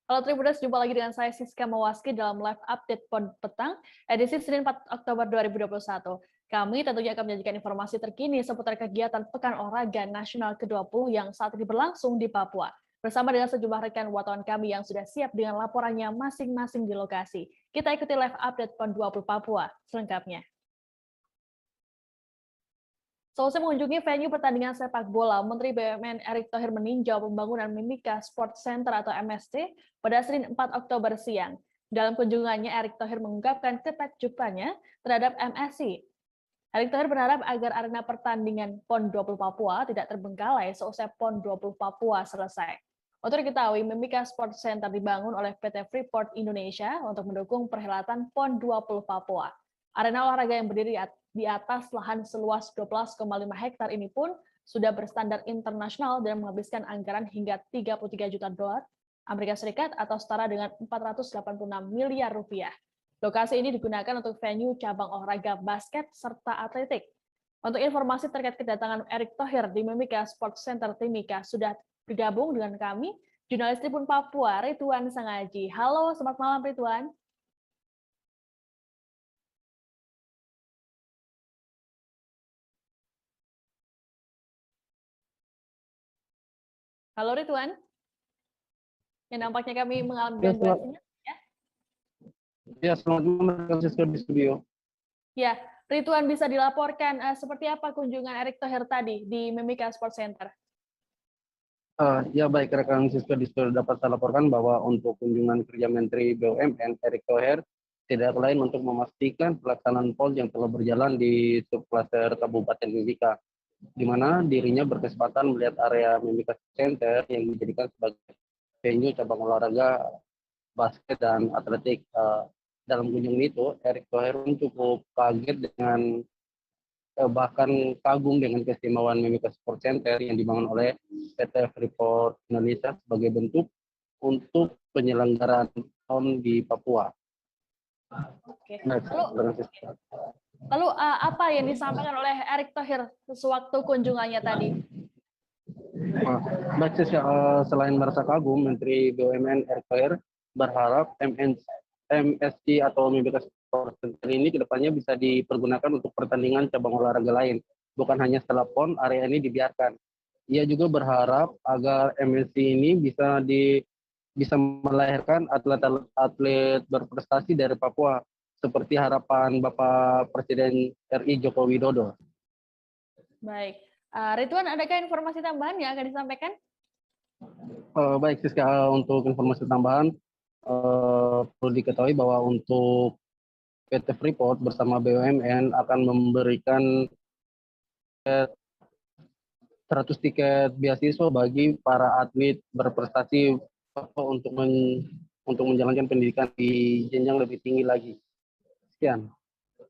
Halo Tribuners, jumpa lagi dengan saya Siska Mawaski dalam live update PON Petang, edisi Senin 4 Oktober 2021. Kami tentunya akan menyajikan informasi terkini seputar kegiatan Pekan Olahraga Nasional ke-20 yang saat ini berlangsung di Papua. Bersama dengan sejumlah rekan wartawan kami yang sudah siap dengan laporannya masing-masing di lokasi. Kita ikuti live update PON 20 Papua selengkapnya. Selesai mengunjungi venue pertandingan sepak bola, Menteri BUMN Erick Thohir meninjau pembangunan Mimika Sport Center atau MSC pada Senin 4 Oktober siang. Dalam kunjungannya, Erick Thohir mengungkapkan ketakjubannya terhadap MSC. Erick Thohir berharap agar arena pertandingan PON 20 Papua tidak terbengkalai seusai PON 20 Papua selesai. Untuk diketahui, Mimika Sport Center dibangun oleh PT Freeport Indonesia untuk mendukung perhelatan PON 20 Papua. Arena olahraga yang berdiri di atas lahan seluas 12,5 hektar ini pun sudah berstandar internasional dan menghabiskan anggaran hingga 33 juta dolar Amerika Serikat atau setara dengan 486 miliar rupiah. Lokasi ini digunakan untuk venue cabang olahraga basket serta atletik. Untuk informasi terkait kedatangan Erick Thohir di Mimika Sport Center Timika sudah bergabung dengan kami, jurnalis Tribun Papua, Ridwan Sangaji. Halo, selamat malam Ridwan. Halo Ridwan, yang nampaknya kami mengalami gangguan sinyal. Ya, selamat malam di studio. Ya, Ridwan bisa dilaporkan seperti apa kunjungan Erick Thohir tadi di Mimika Sport Center? Ya baik, rekan Siska dapat saya laporkan bahwa untuk kunjungan kerja Menteri BUMN Erick Thohir tidak lain untuk memastikan pelaksanaan PON yang telah berjalan di subklaster Kabupaten Mimika, di mana dirinya berkesempatan melihat area Mimika Center yang dijadikan sebagai venue cabang olahraga basket dan atletik. Dalam kunjungan itu, Erick Thohir cukup kaget dengan bahkan kagum dengan keistimewaan Mimika Sport Center yang dibangun oleh PT Freeport Indonesia sebagai bentuk untuk penyelenggaraan PON di Papua. Oke. Lalu apa yang disampaikan oleh Erick Thohir sewaktu kunjungannya tadi? Baik, selain merasa kagum, Menteri BUMN Erick Thohir berharap MSC atau Mimika Sport Center ini kedepannya bisa dipergunakan untuk pertandingan cabang olahraga lain, bukan hanya setelah PON area ini dibiarkan. Ia juga berharap agar MSC ini bisa melahirkan atlet-atlet berprestasi dari Papua, seperti harapan Bapak Presiden RI Joko Widodo. Baik, Ridwan, adakah informasi tambahan yang akan disampaikan? Baik, Siska, untuk informasi tambahan, perlu diketahui bahwa untuk PT Freeport bersama BUMN akan memberikan 100 tiket beasiswa bagi para atlet berprestasi untuk menjalankan pendidikan di jenjang lebih tinggi lagi. Sekian.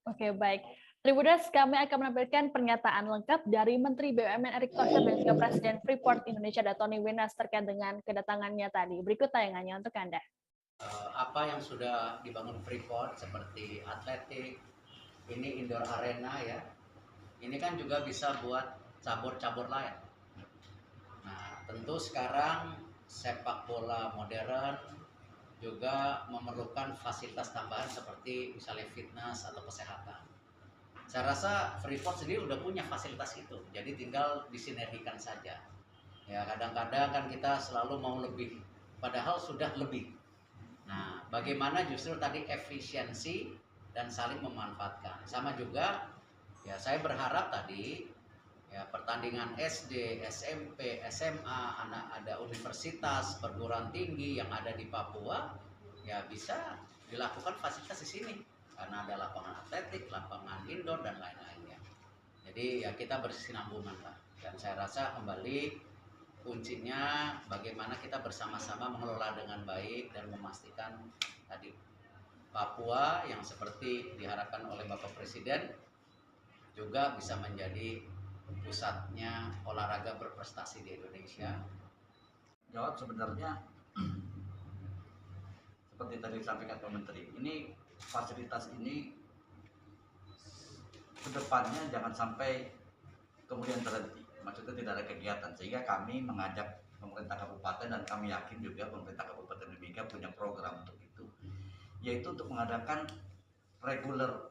Oke, baik. Tribuners, kami akan menampilkan pernyataan lengkap dari Menteri BUMN Erick Thohir dan juga Presiden Freeport Indonesia Tony Wenas terkait dengan kedatangannya tadi. Berikut tayangannya untuk Anda. Apa yang sudah dibangun Freeport seperti atletik, ini indoor arena ya, ini kan juga bisa buat cabur-cabur lain. Nah, tentu sekarang sepak bola modern juga memerlukan fasilitas tambahan seperti misalnya fitness atau kesehatan. Saya rasa Freeport sendiri udah punya fasilitas itu, jadi tinggal disinergikan saja. Ya, kadang-kadang kan kita selalu mau lebih, padahal sudah lebih. Nah, bagaimana justru tadi efisiensi dan saling memanfaatkan. Sama juga, ya saya berharap tadi ya pertandingan SD, SMP, SMA, anak ada universitas, perguruan tinggi yang ada di Papua, ya bisa dilakukan fasilitas di sini. Karena ada lapangan atletik, lapangan indoor dan lain-lainnya. Jadi ya kita berkesinambungan lah. Dan saya rasa kembali kuncinya bagaimana kita bersama-sama mengelola dengan baik dan memastikan tadi Papua yang seperti diharapkan oleh Bapak Presiden juga bisa menjadi pusatnya olahraga berprestasi di Indonesia. Jawab sebenarnya seperti tadi disampaikan Pak Menteri, ini fasilitas ini kedepannya jangan sampai kemudian terhenti. Maksudnya tidak ada kegiatan, sehingga kami mengajak pemerintah kabupaten kabupaten, dan kami yakin juga pemerintah Kabupaten Mimika punya program untuk itu, yaitu untuk mengadakan reguler.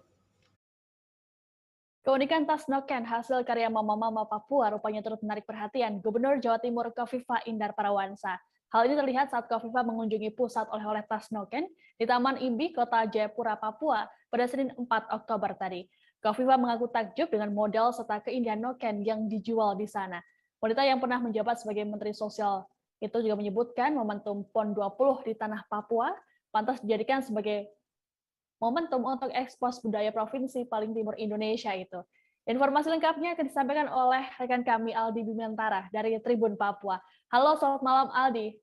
Keunikan tas noken hasil karya Mama-Mama Papua rupanya turut menarik perhatian Gubernur Jawa Timur Khofifah Indar Parawansa. Hal ini terlihat saat Khofifah mengunjungi pusat oleh-oleh tas noken di Taman Imbi, Kota Jayapura, Papua pada Senin 4 Oktober tadi. Khofifah mengaku takjub dengan model serta keindahan noken yang dijual di sana. Wanita yang pernah menjabat sebagai Menteri Sosial itu juga menyebutkan momentum PON 20 di tanah Papua pantas dijadikan sebagai momentum untuk ekspos budaya provinsi paling timur Indonesia itu. Informasi lengkapnya akan disampaikan oleh rekan kami Aldi Bimantara dari Tribun Papua. Halo, selamat malam Aldi.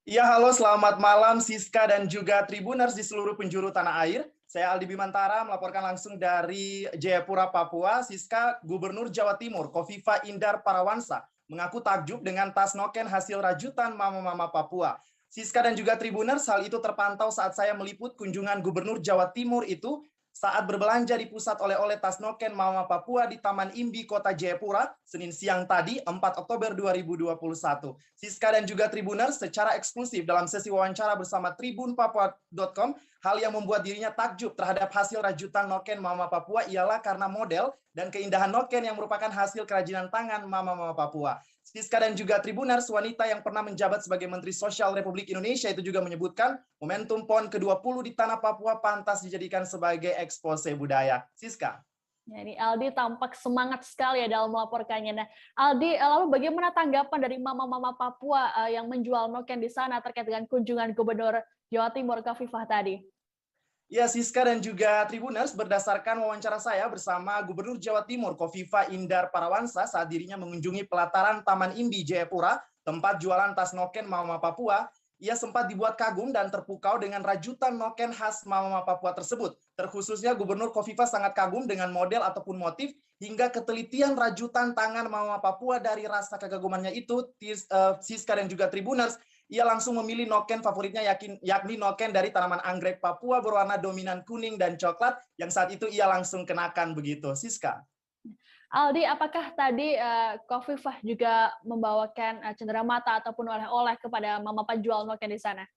Iya, halo, selamat malam Siska dan juga Tribuners di seluruh penjuru tanah air. Saya Aldi Bimantara melaporkan langsung dari Jayapura, Papua. Siska, Gubernur Jawa Timur Khofifah Indar Parawansa mengaku takjub dengan tas noken hasil rajutan Mama-Mama Papua. Siska dan juga Tribuners, hal itu terpantau saat saya meliput kunjungan Gubernur Jawa Timur itu saat berbelanja di pusat oleh-oleh tas noken Mama Papua di Taman Imbi, Kota Jayapura, Senin siang tadi, 4 Oktober 2021. Siska dan juga Tribuners, secara eksklusif dalam sesi wawancara bersama tribunpapua.com, hal yang membuat dirinya takjub terhadap hasil rajutan noken Mama Papua ialah karena model dan keindahan noken yang merupakan hasil kerajinan tangan Mama-Mama Papua. Siska dan juga Tribuners, wanita yang pernah menjabat sebagai Menteri Sosial Republik Indonesia itu juga menyebutkan momentum PON ke-20 di tanah Papua pantas dijadikan sebagai ekspose budaya. Siska. Ya, ini Aldi tampak semangat sekali ya dalam melaporkannya. Nah, Aldi, lalu bagaimana tanggapan dari Mama-Mama Papua yang menjual noken di sana terkait dengan kunjungan Gubernur Jawa Timur Khofifah tadi? Ya, Siska dan juga Tribuners, berdasarkan wawancara saya bersama Gubernur Jawa Timur Khofifah Indar Parawansa saat dirinya mengunjungi pelataran Taman Imbi Jayapura, tempat jualan tas noken Mama Papua, ia sempat dibuat kagum dan terpukau dengan rajutan noken khas Mama Papua tersebut. Terkhususnya Gubernur Khofifah sangat kagum dengan model ataupun motif hingga ketelitian rajutan tangan Mama Papua. Dari rasa kekagumannya itu, Siska dan juga Tribuners, ia langsung memilih noken favoritnya yakni noken dari tanaman anggrek Papua berwarna dominan kuning dan coklat yang saat itu ia langsung kenakan begitu. Siska. Aldi, apakah tadi Khofifah juga membawakan cenderamata ataupun oleh-oleh kepada mama penjual noken di sana?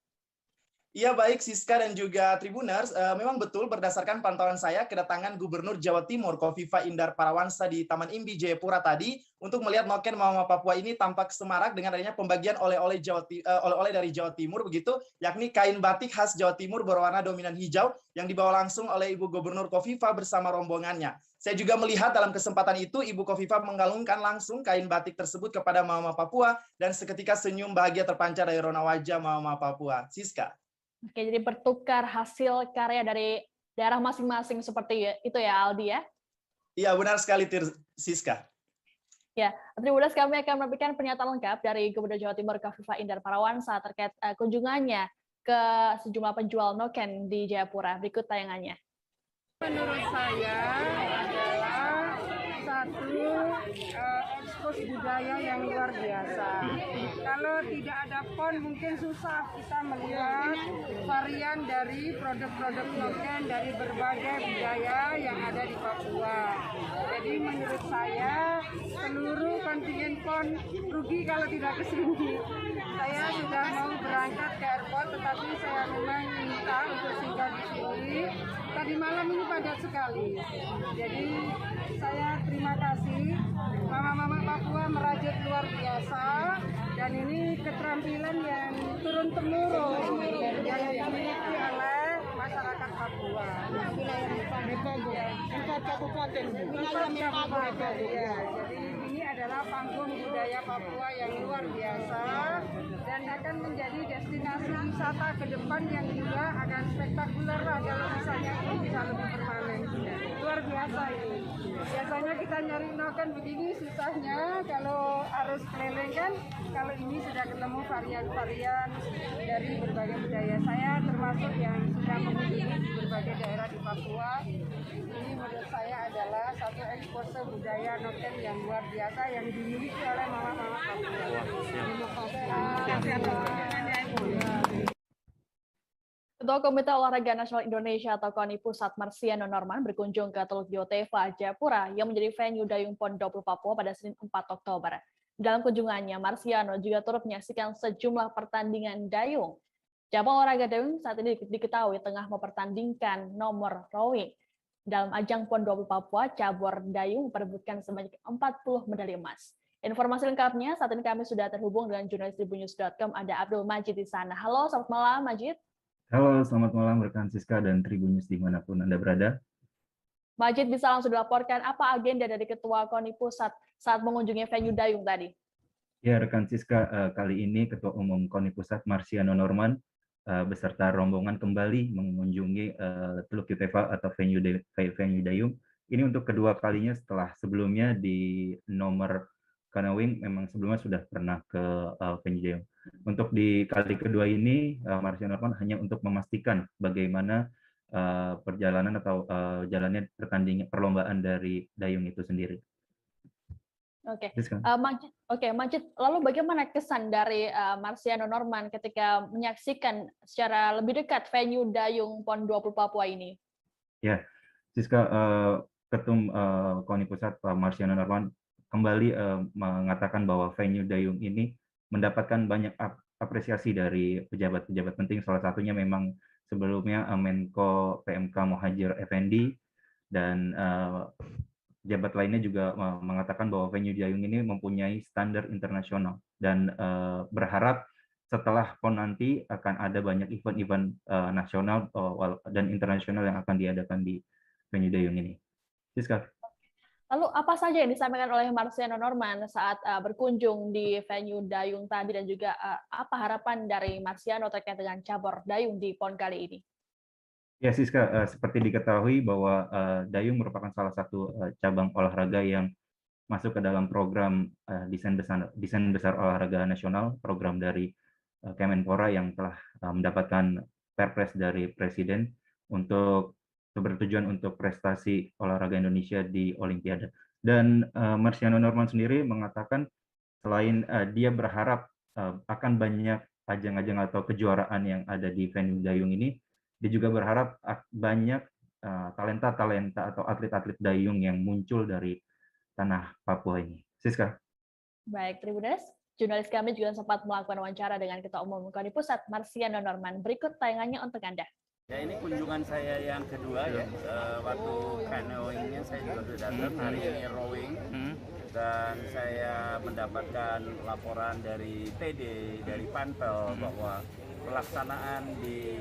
Iya, baik Siska dan juga Tribuners, memang betul berdasarkan pantauan saya kedatangan Gubernur Jawa Timur Khofifah Indar Parawansa di Taman Imbi Jayapura tadi untuk melihat noken Mama Papua ini tampak semarak dengan adanya pembagian oleh-oleh dari Jawa Timur begitu, yakni kain batik khas Jawa Timur berwarna dominan hijau yang dibawa langsung oleh Ibu Gubernur Khofifah bersama rombongannya. Saya juga melihat dalam kesempatan itu Ibu Khofifah menggalungkan langsung kain batik tersebut kepada Mama Papua dan seketika senyum bahagia terpancar dari rona wajah Mama Papua. Siska. Oke, jadi bertukar hasil karya dari daerah masing-masing seperti itu ya, Aldi ya? Iya, benar sekali, Siska. Ya, Tribuners, kami akan memberikan pernyataan lengkap dari Gubernur Jawa Timur Khofifah Indar Parawansa terkait kunjungannya ke sejumlah penjual noken di Jayapura. Berikut tayangannya. Menurut saya adalah satu ekspos budaya yang luar biasa. Kalau tidak ada PON mungkin susah kita melihat varian dari produk-produk noken dari berbagai budaya yang ada di Papua. Jadi menurut saya seluruh kontingen PON rugi kalau tidak ke sini. Saya sudah mau berangkat ke airport tetapi saya memang minta untuk singgah di sini. Tadi malam ini padat sekali. Jadi saya terima kasih Mama-Mama Papua merajut luar biasa dan ini keterampilan yang turun-temurun yang dimiliki oleh masyarakat Papua. Empat kabupaten. Ya, jadi ini adalah panggung budaya Papua yang luar biasa dan akan menjadi destinasi wisata ke depan yang juga akan spektakuler kalau misalnya ini bisa lebih permanen. Luar biasa ini. Biasanya kita nyari noken begini susahnya kalau harus keliling kan. Kalau ini sudah ketemu varian-varian dari berbagai budaya. Saya termasuk yang sudah mengunjungi di berbagai daerah di Papua. Ini menurut saya adalah satu ekspose budaya noken yang luar biasa yang dimiliki oleh mama-mama Papua. Ketua Komite Olahraga Nasional Indonesia atau KONI Pusat Marsiano Norman berkunjung ke Teluk Joteva, Jayapura yang menjadi venue Dayung PON 20 Papua pada Senin 4 Oktober. Dalam kunjungannya, Marciano juga turut menyaksikan sejumlah pertandingan dayung. Cabang olahraga dayung saat ini diketahui tengah mempertandingkan nomor rowing. Dalam ajang PON 20 Papua, cabur dayung memperebutkan sebanyak 40 medali emas. Informasi lengkapnya, saat ini kami sudah terhubung dengan jurnalis tribunnews.com, ada Abdul Majid di sana. Halo, selamat malam, Majid. Halo, selamat malam rekan Siska dan Tribunnews dimanapun Anda berada. Majid, bisa langsung dilaporkan apa agenda dari Ketua KONI Pusat saat mengunjungi venue dayung tadi? Ya, rekan Siska, kali ini Ketua Umum KONI Pusat Marciano Norman beserta rombongan kembali mengunjungi Teluk Yutefa atau venue dayung. Ini untuk kedua kalinya setelah sebelumnya di nomor canoeing memang sebelumnya sudah pernah ke venue dayung. Untuk di kali kedua ini, Marciano Norman hanya untuk memastikan bagaimana perjalanan atau jalannya pertandingan perlombaan dari dayung itu sendiri. Oke, Majid, lalu bagaimana kesan dari Marciano Norman ketika menyaksikan secara lebih dekat venue dayung PON 20 Papua ini? Ya, Siska, Ketum KONI Pusat Pak Marciano Norman kembali mengatakan bahwa venue dayung ini mendapatkan banyak apresiasi dari pejabat-pejabat penting, salah satunya memang sebelumnya Menko PMK Muhajir Effendi, dan pejabat lainnya juga mengatakan bahwa venue dayung ini mempunyai standar internasional dan berharap setelah PON nanti akan ada banyak event-event nasional dan internasional yang akan diadakan di venue dayung ini. Siska. Lalu apa saja yang disampaikan oleh Marciano Norman saat berkunjung di venue dayung tadi, dan juga apa harapan dari Marciano terkait dengan cabur dayung di PON kali ini? Ya, Siska, seperti diketahui bahwa dayung merupakan salah satu cabang olahraga yang masuk ke dalam program desain besar olahraga nasional, program dari Kemenpora yang telah mendapatkan Perpres dari Presiden untuk bertujuan untuk prestasi olahraga Indonesia di Olimpiade. Dan Marciano Norman sendiri mengatakan selain dia berharap akan banyak ajang-ajang atau kejuaraan yang ada di venue dayung ini, dia juga berharap banyak talenta-talenta atau atlet-atlet dayung yang muncul dari tanah Papua ini. Siska. Baik, Tribuners, jurnalis kami juga sempat melakukan wawancara dengan Ketua Umum KONI Pusat Marciano Norman. Berikut tayangannya untuk Anda. Ya, ini kunjungan saya yang kedua ya. Waktu canoeingnya saya juga sudah datang, hari ini rowing, dan saya mendapatkan laporan dari TD, dari Panpel bahwa pelaksanaan di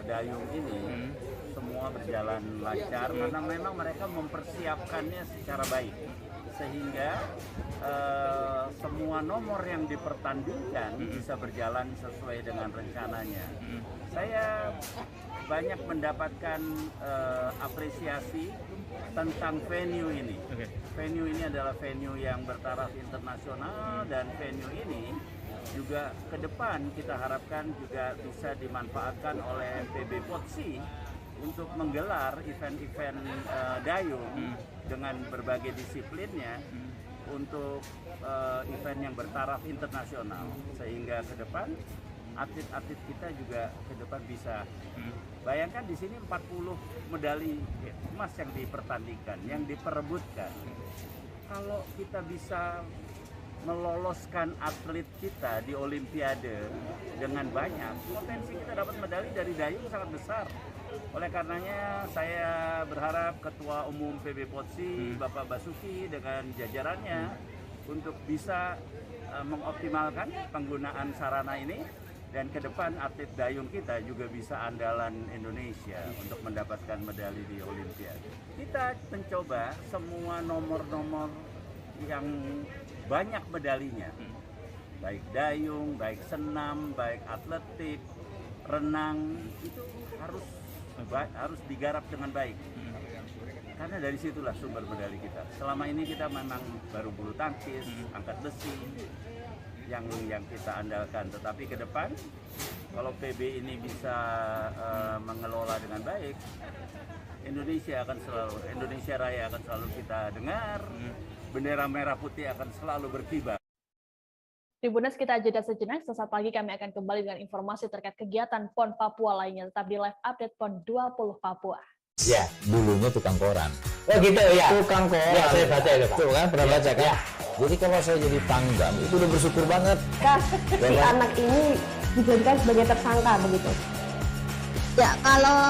dayung ini semua berjalan lancar karena memang mereka mempersiapkannya secara baik, sehingga semua nomor yang dipertandingkan bisa berjalan sesuai dengan rencananya. Saya banyak mendapatkan apresiasi tentang venue ini. Venue ini adalah venue yang bertaraf internasional, dan venue ini juga ke depan kita harapkan juga bisa dimanfaatkan oleh PB POTSI untuk menggelar event-event dayung dengan berbagai disiplinnya untuk event yang bertaraf internasional, sehingga ke depan atlet-atlet kita juga ke depan bisa. Bayangkan di sini 40 medali emas yang dipertandingkan, yang diperebutkan. Kalau kita bisa meloloskan atlet kita di Olimpiade dengan banyak, potensi kita dapat medali dari dayung sangat besar. Oleh karenanya saya berharap Ketua Umum PB POTSI Bapak Basuki dengan jajarannya untuk bisa mengoptimalkan penggunaan sarana ini, dan ke depan atlet dayung kita juga bisa andalan Indonesia untuk mendapatkan medali di Olimpiade. Kita mencoba semua nomor-nomor yang banyak medalinya, baik dayung, baik senam, baik atletik, renang, itu harus digarap dengan baik. Karena dari situlah sumber medali kita. Selama ini kita memang baru bulu tangkis, angkat besi yang kita andalkan. Tetapi ke depan, kalau PB ini bisa mengelola dengan baik, Indonesia Raya akan selalu kita dengar, bendera merah putih akan selalu berkibar. Tribuners, kita jeda sejenak, sesaat lagi kami akan kembali dengan informasi terkait kegiatan PON Papua lainnya, tetap di live update PON 20 Papua. Ya, dulunya tukang koran. Oh gitu ya? Tukang koran. Ya, saya baca itu, Pak. Tuh kan, pernah baca kan? Ya. Jadi kalau saya jadi Pangdam itu udah bersyukur banget. Si anak ini dijadikan sebagai tersangka begitu. Ya, kalau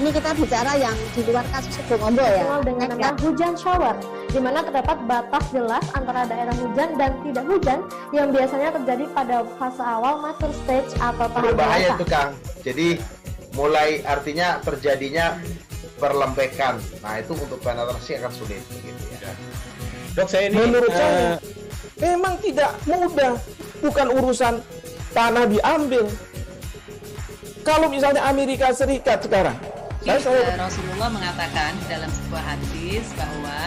ini kita bicara yang di luar kasus Sebongombo ya. Dikenal dengan nama hujan shower, di mana terdapat batas jelas antara daerah hujan dan tidak hujan yang biasanya terjadi pada fase awal mature stage atau tahap berbahaya dewasa. itu Kang. Jadi mulai artinya terjadinya perlembekan. Nah itu untuk penetrasi akan sulit begitu ya. Dok, saya ini menurut saya memang tidak mudah, bukan urusan tanah diambil. Kalau misalnya Amerika Serikat sekarang, Rasulullah mengatakan dalam sebuah hadis bahwa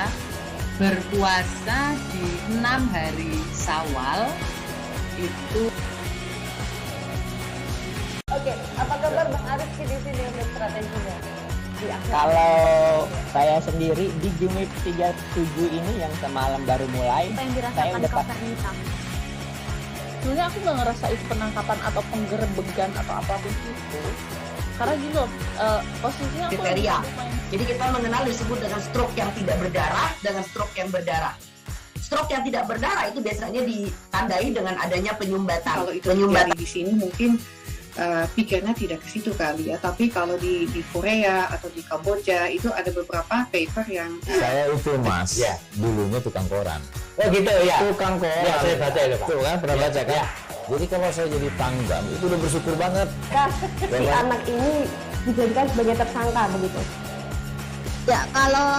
berpuasa di 6 hari Syawal itu. Oke, apa kabar Bang Arif di sini untuk strateginya? Kalau saya sendiri di Jumip 37 ini yang semalam baru mulai, saya udah Sebenarnya aku nggak ngerasa itu penangkapan atau penggerebegan atau apapun itu. Karena gini loh, posisinya aku kriteria. Jadi kita mengenal disebut dengan stroke yang tidak berdarah dengan stroke yang berdarah. Stroke yang tidak berdarah itu biasanya ditandai dengan adanya penyumbatan. Kalau itu terjadi di sini mungkin pikirnya tidak ke situ kali ya, tapi kalau di Korea atau di Kamboja itu ada beberapa paper yang Saya itu Mas, dulunya tukang koran. Oh gitu ya. Tukang koran. Ya, saya baca itu Pak. Tuh kan, pernah baca kan? Ya. Jadi kalau saya jadi Pangdam itu udah bersyukur banget. Si anak ini dijadikan sebagai tersangka begitu. Ya, kalau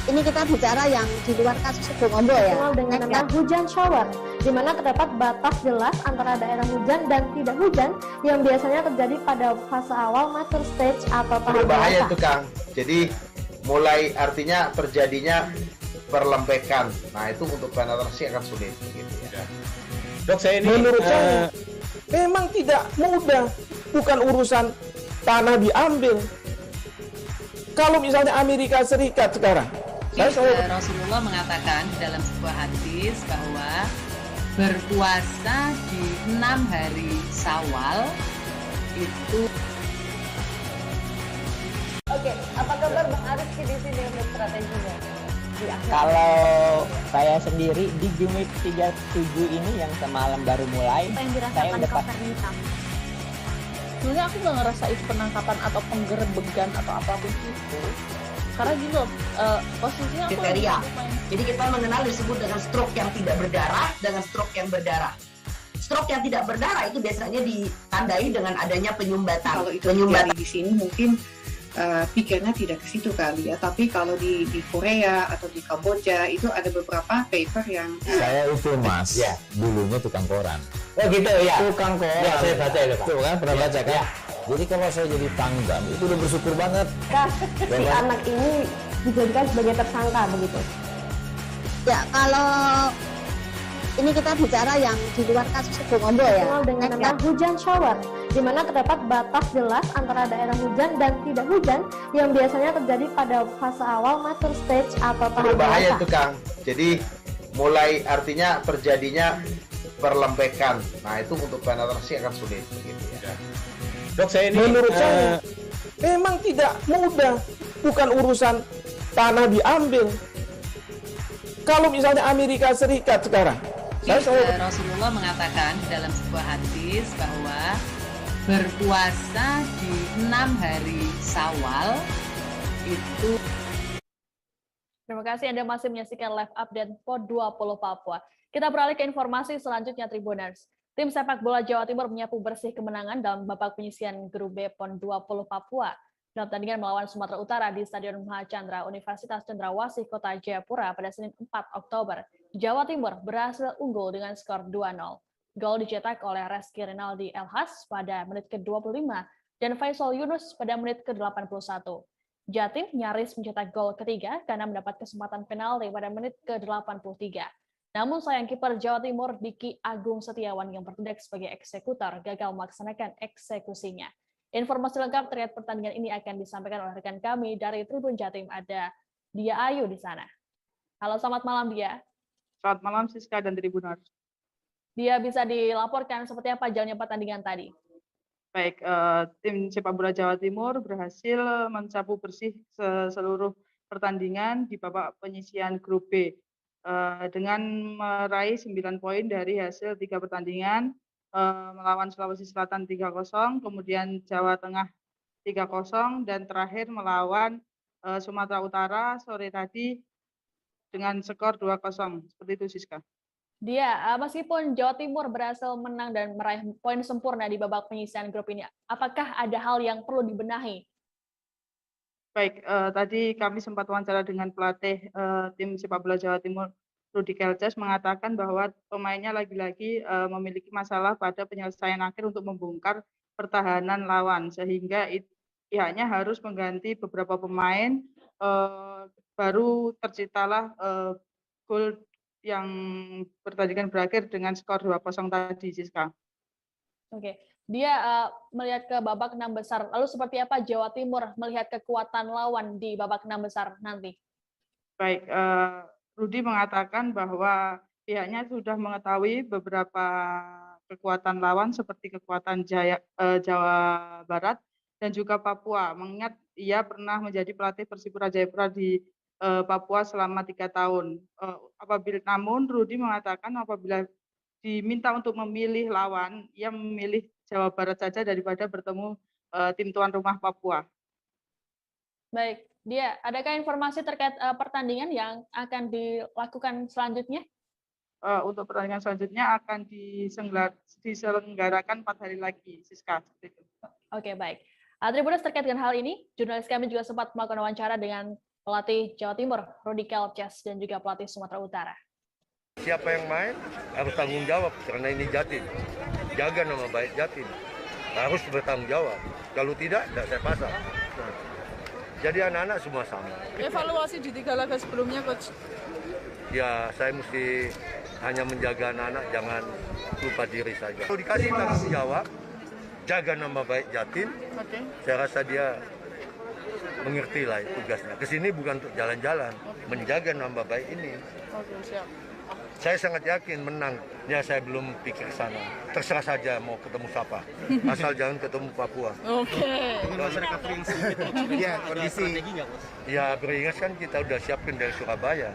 ini kita bicara yang di luar kasus Sebongombo ya. Dikenal dengan nama hujan shower, di mana terdapat batas jelas antara daerah hujan dan tidak hujan yang biasanya terjadi pada fase awal mature stage atau tahap berbahaya dewasa. itu Kang. Jadi mulai artinya terjadinya perlembekan. Nah itu untuk penetrasi akan sulit begitu ya. Dok, saya ini menurut saya memang tidak mudah, bukan urusan tanah diambil. Kalau misalnya Amerika Serikat sekarang, Rasulullah mengatakan dalam sebuah hadis bahwa berpuasa di 6 hari Syawal itu. Oke, apa kabar Bang Arif di sini untuk strateginya? Kalau saya sendiri di Jumip 37 ini yang semalam baru mulai, saya udah Sebenarnya aku nggak ngerasa itu penangkapan atau penggerebegan atau apapun itu. Karena gini loh, posisinya aku kriteria. Jadi kita mengenal disebut dengan stroke yang tidak berdarah dengan stroke yang berdarah. Stroke yang tidak berdarah itu biasanya ditandai dengan adanya penyumbatan. kalau itu terjadi di sini mungkin pikirnya tidak ke situ kali ya, tapi kalau di Korea atau di Kamboja itu ada beberapa paper yang Saya itu Mas, dulunya tukang koran. Oh gitu ya. Tukang koran. Ya, saya baca itu Pak. Tuh kan, pernah baca kan? Jadi kalau saya jadi Pangdam itu udah bersyukur banget. Si anak ini dijadikan sebagai tersangka begitu. Ya, kalau ini kita bicara yang di luar kasus Sebongombo ya. Dikenal dengan nama hujan shower, di mana terdapat batas jelas antara daerah hujan dan tidak hujan yang biasanya terjadi pada fase awal mature stage atau tahap Berbahaya dewasa. itu Kang. Jadi mulai artinya terjadinya perlembekan. Nah itu untuk penetrasi akan sulit begitu ya. Dok, saya ini menurut saya memang tidak mudah, bukan urusan tanah diambil. Kalau misalnya Amerika Serikat sekarang, Rasulullah mengatakan dalam sebuah hadis bahwa berpuasa di 6 hari Syawal itu. Terima kasih Anda masih menyaksikan live update PON 20 Papua. Kita beralih ke informasi selanjutnya Tribuners. Tim sepak bola Jawa Timur menyapu bersih kemenangan dalam babak penyisihan grup B PON 20 Papua. Dalam pertandingan melawan Sumatera Utara di Stadion Maha Chandra Universitas Cendrawasih Kota Jayapura pada Senin 4 Oktober, Jawa Timur berhasil unggul dengan skor 2-0. Gol dicetak oleh Reski Rinaldi Elhas pada menit ke-25 dan Faisal Yunus pada menit ke-81. Jatim nyaris mencetak gol ketiga karena mendapat kesempatan penalti pada menit ke-83. Namun sayang kiper Jawa Timur Diki Agung Setiawan yang bertindak sebagai eksekutor gagal melaksanakan eksekusinya. Informasi lengkap terkait pertandingan ini akan disampaikan oleh rekan kami dari Tribun Jatim. Ada Dia Ayu di sana. Halo, selamat malam Dia. Selamat malam Siska dan Tribuners. Dia bisa dilaporkan seperti apa jalannya pertandingan tadi? Baik, tim sepak bola Jawa Timur berhasil mensapu bersih seluruh pertandingan di babak penyisihan grup B dengan meraih 9 poin dari hasil 3 pertandingan, melawan Sulawesi Selatan 3-0, kemudian Jawa Tengah 3-0, dan terakhir melawan Sumatera Utara sore tadi dengan skor 2-0. Seperti itu, Siska. Dia, meskipun Jawa Timur berhasil menang dan meraih poin sempurna di babak penyisihan grup ini, apakah ada hal yang perlu dibenahi? Baik, tadi kami sempat wawancara dengan pelatih tim sepak bola Jawa Timur, Rudi Kelces, mengatakan bahwa pemainnya lagi-lagi memiliki masalah pada penyelesaian akhir untuk membongkar pertahanan lawan, sehingga pihaknya harus mengganti beberapa pemain, baru terciptalah gol yang pertandingan berakhir dengan skor 2-0 tadi, Siska. Oke, dia melihat ke babak 6 besar. Lalu seperti apa Jawa Timur melihat kekuatan lawan di babak 6 besar nanti? Baik, Rudi mengatakan bahwa pihaknya sudah mengetahui beberapa kekuatan lawan seperti kekuatan Jawa Barat dan juga Papua. Mengingat ia pernah menjadi pelatih Persipura Jayapura di Papua selama 3 tahun. Namun Rudi mengatakan apabila diminta untuk memilih lawan, ia memilih Jawa Barat saja daripada bertemu tim tuan rumah Papua. Baik, dia adakah informasi terkait pertandingan yang akan dilakukan selanjutnya? Untuk pertandingan selanjutnya akan diselenggarakan 4 hari lagi, Siska. Oke, baik. Tribuners, terkait dengan hal ini, jurnalis kami juga sempat melakukan wawancara dengan pelatih Jawa Timur, Rudi Kelces, dan juga pelatih Sumatera Utara. Siapa yang main harus tanggung jawab karena ini Jatim. Jaga nama baik Jatim. Harus bertanggung jawab. Kalau tidak saya pasang. Jadi anak-anak semua sama. Evaluasi di 3 laga sebelumnya, Coach? Ya, saya mesti hanya menjaga anak-anak, jangan lupa diri saja. Kalau dikasih tanggung jawab, jaga nama baik Jatim, saya rasa dia mengerti lah tugasnya. Kesini bukan untuk jalan-jalan, menjaga nama baik ini. Oke, siap. Saya sangat yakin menang. Ya, saya belum pikir ke sana. Terserah saja mau ketemu siapa. Asal jangan ketemu Papua. Oke. Ya, kondisi. Ya, beringas kan kita udah siapkan dari Surabaya.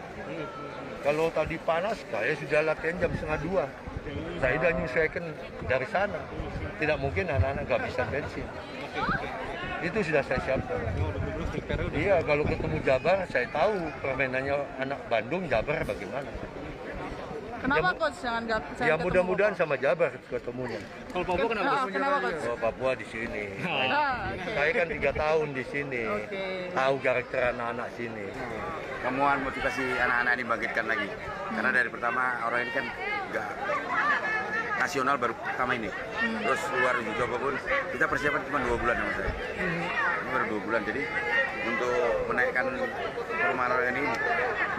Kalau tadi panas, saya sudah latihan jam 1:30. Saya sudah menyesuaikan dari sana. Tidak mungkin anak-anak nggak bisa bensin. Itu sudah saya siapkan. Iya, kalau ketemu Jabar, saya tahu permainannya anak Bandung, Jabar bagaimana. Kenapa, Coach? Ya mudah-mudahan sama Jabar ketemunya. Kalau Papua kenapa, Coach? Oh, Papua di sini. Saya kan 3 tahun di sini. Tahu karakter anak-anak sini. Kemuan motivasi anak-anak ini bangkitkan lagi. Karena dari pertama orang ini kan nggak nasional baru pertama ini. Terus luar uji coba pun kita persiapan cuma 2 bulan sama saya. Ini baru 2 bulan. Jadi untuk menaikkan permainan ini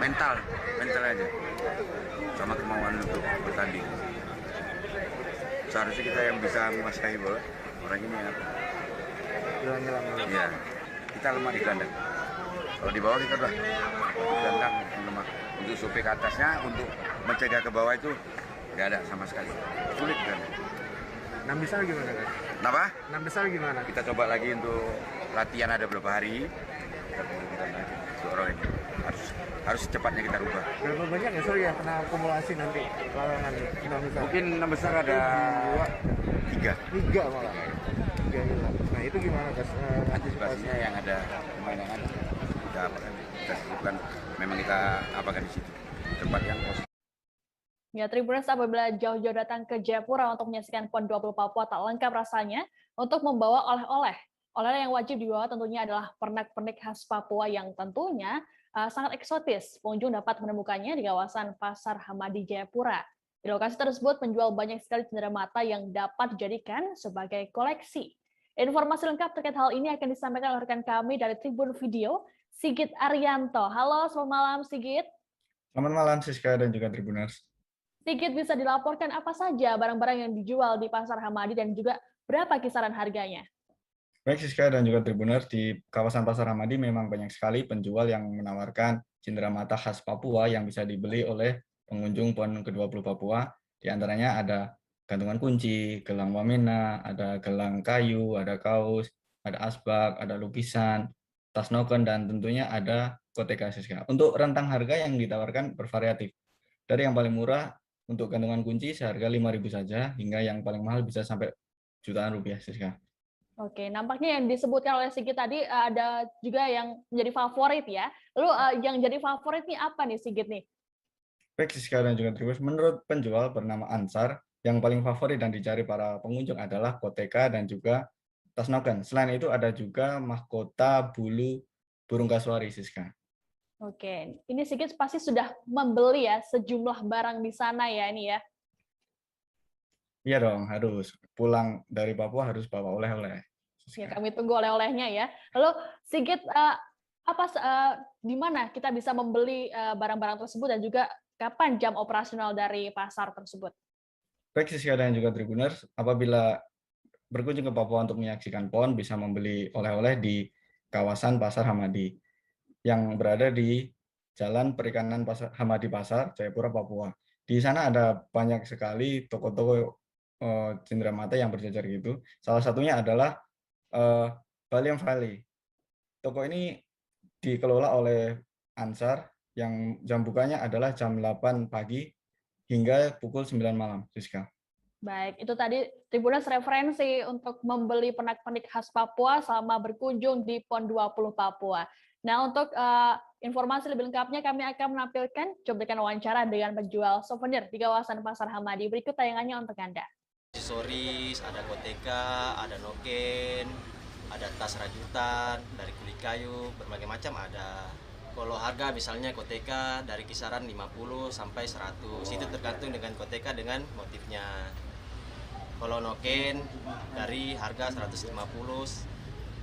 mental aja. Sama kemauan untuk bertanding. Seharusnya kita yang bisa menguasai bola. Orang ini yang ya, kita lemah di gelandang. Kalau di bawah kita udah gelandang lemah. Untuk survei ke atasnya, untuk mencegah ke bawah itu nggak ada sama sekali. Sulit kan? 6 besar gimana, kan? Kenapa? 6 besar gimana? Kita coba lagi untuk latihan ada beberapa hari. Kita lagi untuk orang ini. Harus secepatnya kita rubah. Berapa banyak ya sorry ya kena akumulasi nanti larangan 6 besar? Mungkin 6 besar ada 3 malah. 3 hilang. Nah itu gimana Kas? Antisipasinya yang ada pemain yang ada kita sisipkan, memang kita apakan di situ tempat yang positif. Ya, Tribuners, apabila jauh-jauh datang ke Jayapura untuk menyaksikan PON 20 Papua, tak lengkap rasanya untuk membawa oleh-oleh. Oleh-oleh yang wajib dibawa tentunya adalah pernak-pernik khas Papua yang tentunya sangat eksotis. Pengunjung dapat menemukannya di kawasan Pasar Hamadi Jayapura. Di lokasi tersebut menjual banyak sekali cenderamata yang dapat dijadikan sebagai koleksi. Informasi lengkap terkait hal ini akan disampaikan oleh rekan kami dari Tribun Video, Sigit Arianto. Halo, selamat malam Sigit. Selamat malam Siska dan juga Tribuners. Sigit, bisa dilaporkan apa saja barang-barang yang dijual di Pasar Hamadi dan juga berapa kisaran harganya? Baik Siska dan juga Tribuners, di kawasan Pasar Hamadi memang banyak sekali penjual yang menawarkan cenderamata khas Papua yang bisa dibeli oleh pengunjung PON ke-20 Papua. Di antaranya ada gantungan kunci, gelang wamena, ada gelang kayu, ada kaos, ada asbak, ada lukisan, tas noken, dan tentunya ada koteka Siska. Untuk rentang harga yang ditawarkan bervariatif. Dari yang paling murah untuk gantungan kunci seharga 5.000 saja, hingga yang paling mahal bisa sampai jutaan rupiah, Siska. Oke, nampaknya yang disebutkan oleh Sigit tadi ada juga yang menjadi favorit ya. Lalu yang jadi favorit nih apa nih Sigit nih? Baik, Siska dan juga Tribuners, menurut penjual bernama Ansar, yang paling favorit dan dicari para pengunjung adalah koteka dan juga tas noken. Selain itu ada juga mahkota bulu burung kasuari, Siska. Oke, ini Sigit pasti sudah membeli ya sejumlah barang di sana ya ini ya. Iya dong, harus. Pulang dari Papua harus bawa oleh-oleh. Ya, kami tunggu oleh-olehnya ya. Lalu Sigit, di mana kita bisa membeli barang-barang tersebut dan juga kapan jam operasional dari pasar tersebut? Baik, Siska dan juga Tribuners, apabila berkunjung ke Papua untuk menyaksikan PON, bisa membeli oleh-oleh di kawasan Pasar Hamadi yang berada di Jalan Perikanan Hamadi Pasar, Jayapura, Papua. Di sana ada banyak sekali toko-toko cenderamata yang berjajar gitu. Salah satunya adalah Baliem Valley. Toko ini dikelola oleh Ansar yang jam bukanya adalah jam 8 pagi hingga pukul 9 malam, Siska. Baik, itu tadi Tribuners referensi untuk membeli pernak-pernik khas Papua selama berkunjung di PON 20 Papua. Nah, untuk informasi lebih lengkapnya kami akan menampilkan cuplikan wawancara dengan penjual souvenir di kawasan Pasar Hamadi. Berikut tayangannya untuk Anda. Aksesoris, ada koteka, ada noken, ada tas rajutan dari kulit kayu, berbagai macam ada. Kalau harga misalnya koteka dari kisaran 50 sampai 100, itu tergantung dengan koteka dengan motifnya. Kalau noken dari harga 150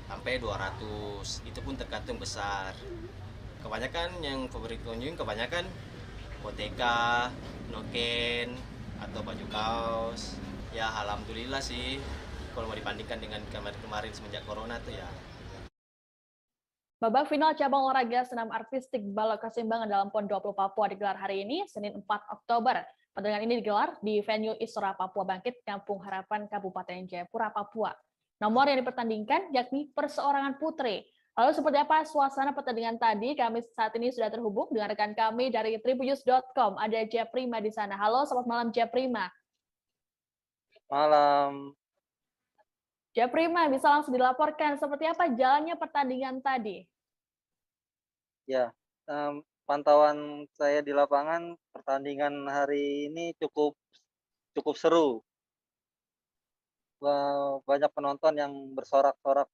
sampai 200, itu pun tergantung besar. Kebanyakan yang favorit pengunjung kebanyakan koteka, noken, atau baju kaos. Ya alhamdulillah sih, kalau mau dibandingkan dengan kemarin semenjak corona tuh ya. Babak final cabang olahraga senam artistik balok keseimbangan dalam PON 20 Papua digelar hari ini, Senin 4 Oktober. Pertandingan ini digelar di venue Istora Papua Bangkit, Kampung Harapan, Kabupaten Jayapura, Papua. Nomor yang dipertandingkan yakni perseorangan putri. Lalu seperti apa suasana pertandingan tadi? Kami saat ini sudah terhubung dengan rekan kami dari tribunnews.com. Ada Japrima di sana. Halo, selamat malam Japrima. Malam. Japrima, bisa langsung dilaporkan seperti apa jalannya pertandingan tadi? Ya, pantauan saya di lapangan pertandingan hari ini cukup seru. Banyak penonton yang bersorak-sorak.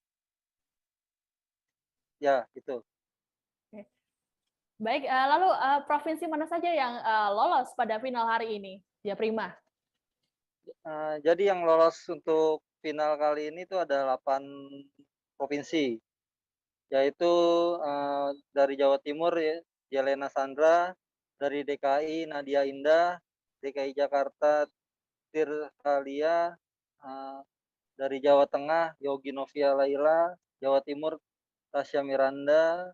Ya, gitu. Baik, lalu provinsi mana saja yang lolos pada final hari ini, Japrima? Jadi yang lolos untuk final kali ini itu ada 8 provinsi, yaitu dari Jawa Timur Yelena Sandra, dari DKI Nadia Indah, DKI Jakarta Tirtalia, dari Jawa Tengah Yogi Novia Laila, Jawa Timur Tasya Miranda,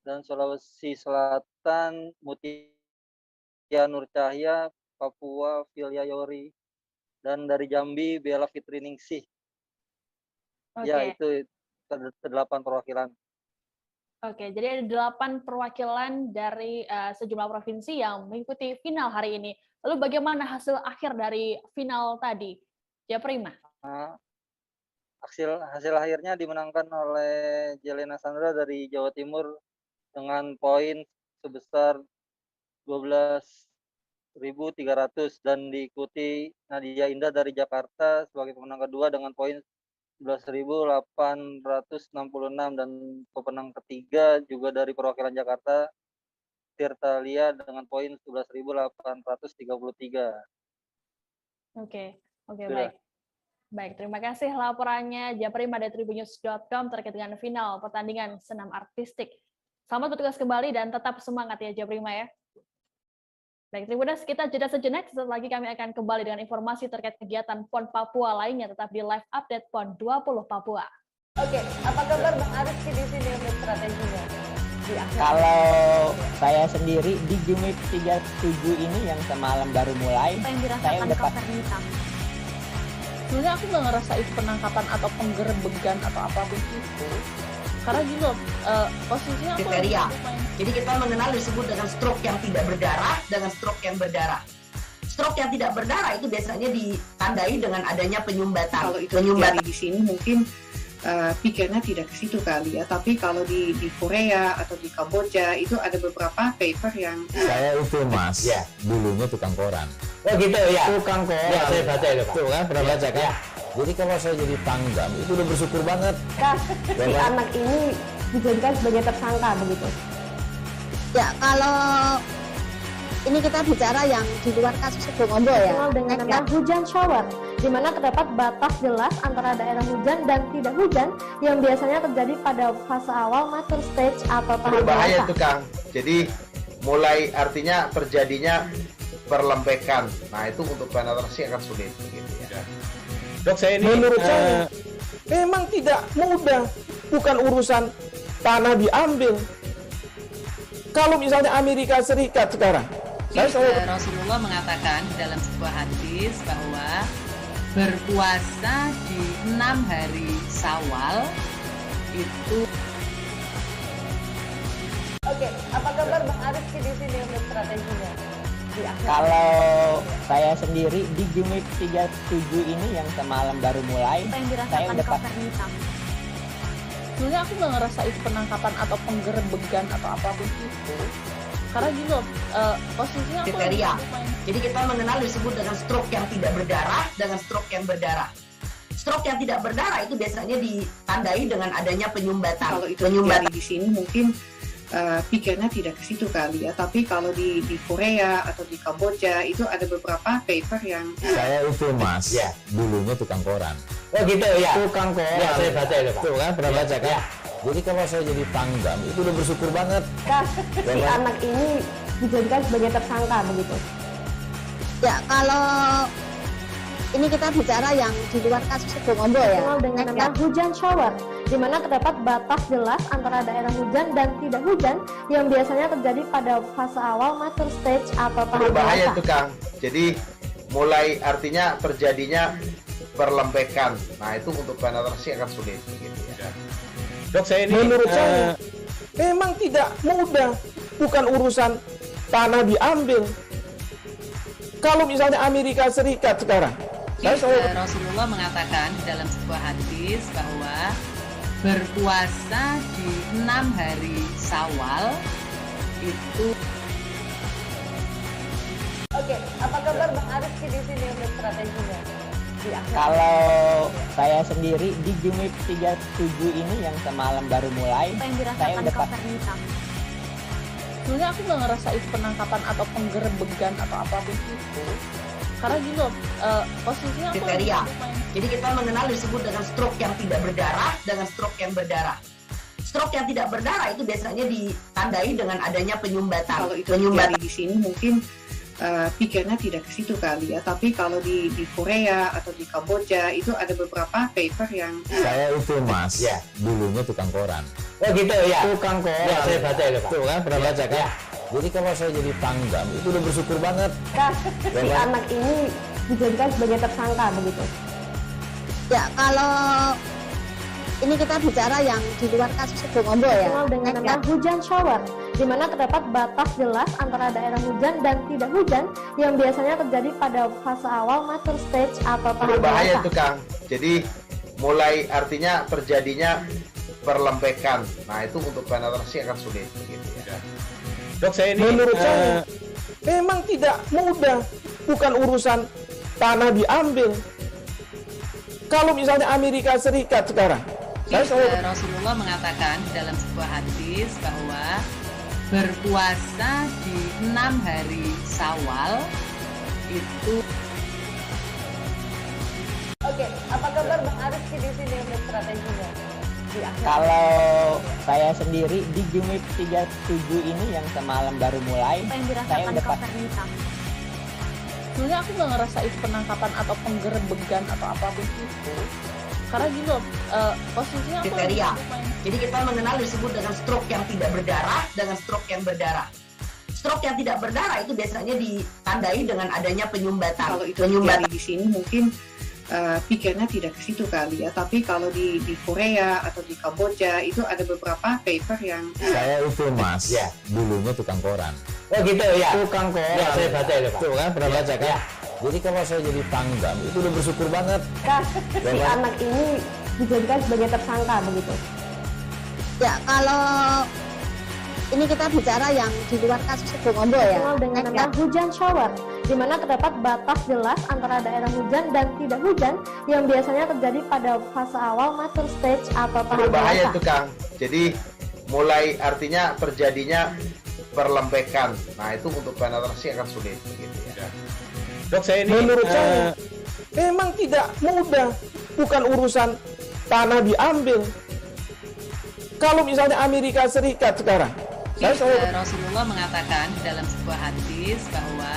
dan Sulawesi Selatan Mutia Nur Cahya, Papua Filia Yori, dan dari Jambi Bella Fitri Ningsih. Oke. Ya, itu 8 perwakilan. Oke, jadi ada 8 perwakilan dari sejumlah provinsi yang mengikuti final hari ini. Lalu bagaimana hasil akhir dari final tadi? Japrima. Hasil akhirnya dimenangkan oleh Jelena Sandra dari Jawa Timur dengan poin sebesar 12.300 dan diikuti Nadia Indah dari Jakarta sebagai pemenang kedua dengan poin 11.866 dan pemenang ketiga juga dari perwakilan Jakarta Tirtalia dengan poin 11.833. Oke, baik. Baik, terima kasih laporannya Japrima dari tribunnews.com terkait dengan final pertandingan senam artistik. Selamat bertugas kembali dan tetap semangat ya Japrima ya. Baik, Tribuners, kita jeda sejenak. Setelah lagi kami akan kembali dengan informasi terkait kegiatan PON Papua lainnya tetap di live update PON 20 Papua. Oke, apa kabar Bang Arief di sini untuk strateginya? Kalau saya sendiri di Jumip 37 ini yang semalam baru mulai, saya udah hitam. Sebenarnya aku nggak ngerasa itu penangkapan atau penggerebegan atau apapun itu. Karena gini loh, posisinya aku kriteria. Jadi kita mengenal disebut dengan stroke yang tidak berdarah dengan stroke yang berdarah. Stroke yang tidak berdarah itu biasanya ditandai dengan adanya penyumbatan. Kalau itu terjadi di sini mungkin pikirnya tidak ke situ kali ya, tapi kalau di Korea atau di Kamboja itu ada beberapa paper yang Saya itu Mas, dulunya tukang koran. Oh gitu ya. Tukang koran. Ya, saya baca itu Pak. Tuh kan, pernah baca kan? Jadi kalau saya jadi tanggam, itu udah bersyukur banget. Si anak ini dijadikan sebagai tersangka begitu. Ya, kalau ini kita bicara yang di luar kasus Bongombo ya. Dikenal dengan nama hujan shower, di mana terdapat batas jelas antara daerah hujan dan tidak hujan yang biasanya terjadi pada fase awal mature stage atau tahap Berbahaya dewasa. itu Kang. Jadi mulai artinya terjadinya perlembekan. Nah itu untuk penetrasi akan sulit. Gitu ya. Dok, saya ini Menurut saya memang tidak mudah, bukan urusan tanah diambil. Kalau misalnya Amerika Serikat sekarang, Rasulullah mengatakan dalam sebuah hadis bahwa berpuasa di 6 hari Syawal itu. Oke, apa kabar Bang Arifki di sini untuk strateginya? Kalau saya sendiri di Jumip 37 ini yang semalam baru mulai, Apa yang saya dirasakan udah Kak Fernita? Sebenarnya aku nggak ngerasa itu penangkapan atau penggerebekan atau apapun itu. Karena gini loh, posisinya aku kriteria. Jadi kita mengenal disebut dengan stroke yang tidak berdarah dengan stroke yang berdarah. Stroke yang tidak berdarah itu biasanya ditandai dengan adanya penyumbatan. kalau itu terjadi di sini mungkin pikirnya tidak ke situ kali ya, tapi kalau di Korea atau di Kamboja itu ada beberapa paper yang Saya itu Mas, dulunya tukang koran. Oh gitu ya. Tukang koran. Ya, saya baca itu Pak. Tuh kan, pernah baca kan? Jadi kalau saya jadi tanggam, itu udah bersyukur banget. Si anak ini dijadikan sebagai tersangka begitu. Ya, kalau ini kita bicara yang di luar kasus Bongombo ya. Dikenal dengan nama hujan shower, di mana terdapat batas jelas antara daerah hujan dan tidak hujan yang biasanya terjadi pada fase awal mature stage atau tahap Berbahaya dewasa. itu Kang. Jadi mulai artinya terjadinya perlembekan. Nah itu untuk penetrasi akan sulit. Gitu ya. Dok, saya ini menurut saya memang tidak mudah, bukan urusan tanah diambil. Kalau misalnya Amerika Serikat sekarang, Rasulullah mengatakan dalam sebuah hadis bahwa berpuasa di 6 hari Syawal itu. Oke, apa kabar Bang Arifki di sini untuk strateginya? Kalau saya sendiri di Jumip 37 ini yang semalam baru mulai, Apa yang saya dirasakan udah Kak Fernita? Sebenarnya aku nggak ngerasa itu penangkapan atau penggerebekan atau apapun itu. Karena gini loh, posisinya aku kriteria. Jadi kita mengenal disebut dengan stroke yang tidak berdarah dengan stroke yang berdarah. Stroke yang tidak berdarah itu biasanya ditandai dengan adanya penyumbatan. kalau itu terjadi di sini mungkin pikirnya tidak ke situ kali ya, tapi kalau di Korea atau di Kamboja itu ada beberapa paper yang Saya itu Mas, dulunya tukang koran. Oh gitu ya. Tukang koran. Ya, saya baca itu Pak. Tuh kan, pernah baca kan? Jadi kalau saya jadi tanggam, itu udah bersyukur banget. Si anak ini dijadikan sebagai tersangka begitu. Ya, kalau ini kita bicara yang di luar kasus Bongombo ya. Dikenal dengan nama hujan shower, di mana terdapat batas jelas antara daerah hujan dan tidak hujan yang biasanya terjadi pada fase awal mature stage atau tahap Berbahaya dewasa. itu Kang. Jadi mulai artinya terjadinya perlembekan. Nah itu untuk penetrasi akan sulit. Gitu ya. Dok, saya ini menurut saya memang tidak mudah, bukan urusan tanah diambil. Kalau misalnya Amerika Serikat sekarang, Rasulullah mengatakan dalam sebuah hadis bahwa berpuasa di 6 hari Syawal itu. Oke, apa kabar Bang Arifki di sini untuk strateginya? Kalau saya sendiri di Jumip 37 ini yang semalam baru mulai, Apa yang saya dirasakan udah Kak Fernita? Sebenarnya aku nggak ngerasa itu penangkapan atau penggerebekan atau apapun itu. Karena gini loh, posisinya aku kriteria. Jadi kita mengenal disebut dengan stroke yang tidak berdarah dengan stroke yang berdarah. Stroke yang tidak berdarah itu biasanya ditandai dengan adanya penyumbatan. kalau itu terjadi di sini mungkin pikirnya tidak ke situ kali ya, tapi kalau di Korea atau di Kamboja itu ada beberapa paper yang Saya itu mas, dulunya tukang koran. Oh gitu ya. Tukang koran. Ya, saya baca itu Pak. Tuh kan, pernah baca kan? Jadi kalau saya jadi tanggam, itu udah bersyukur banget. Si anak ini dijadikan sebagai tersangka begitu. Ya, kalau ini kita bicara yang di luar kasus Sebongombo ya. Dikenal dengan nama hujan shower, di mana terdapat batas jelas antara daerah hujan dan tidak hujan yang biasanya terjadi pada fase awal mature stage atau tahap Berbahaya dewasa. itu Kang. Jadi mulai artinya terjadinya perlempekan. Nah itu untuk penetrasi akan sulit gitu ya. Dok, saya ini Menurut saya memang tidak mudah, bukan urusan tanah diambil. Kalau misalnya Amerika Serikat sekarang, Rasulullah mengatakan dalam sebuah hadis bahwa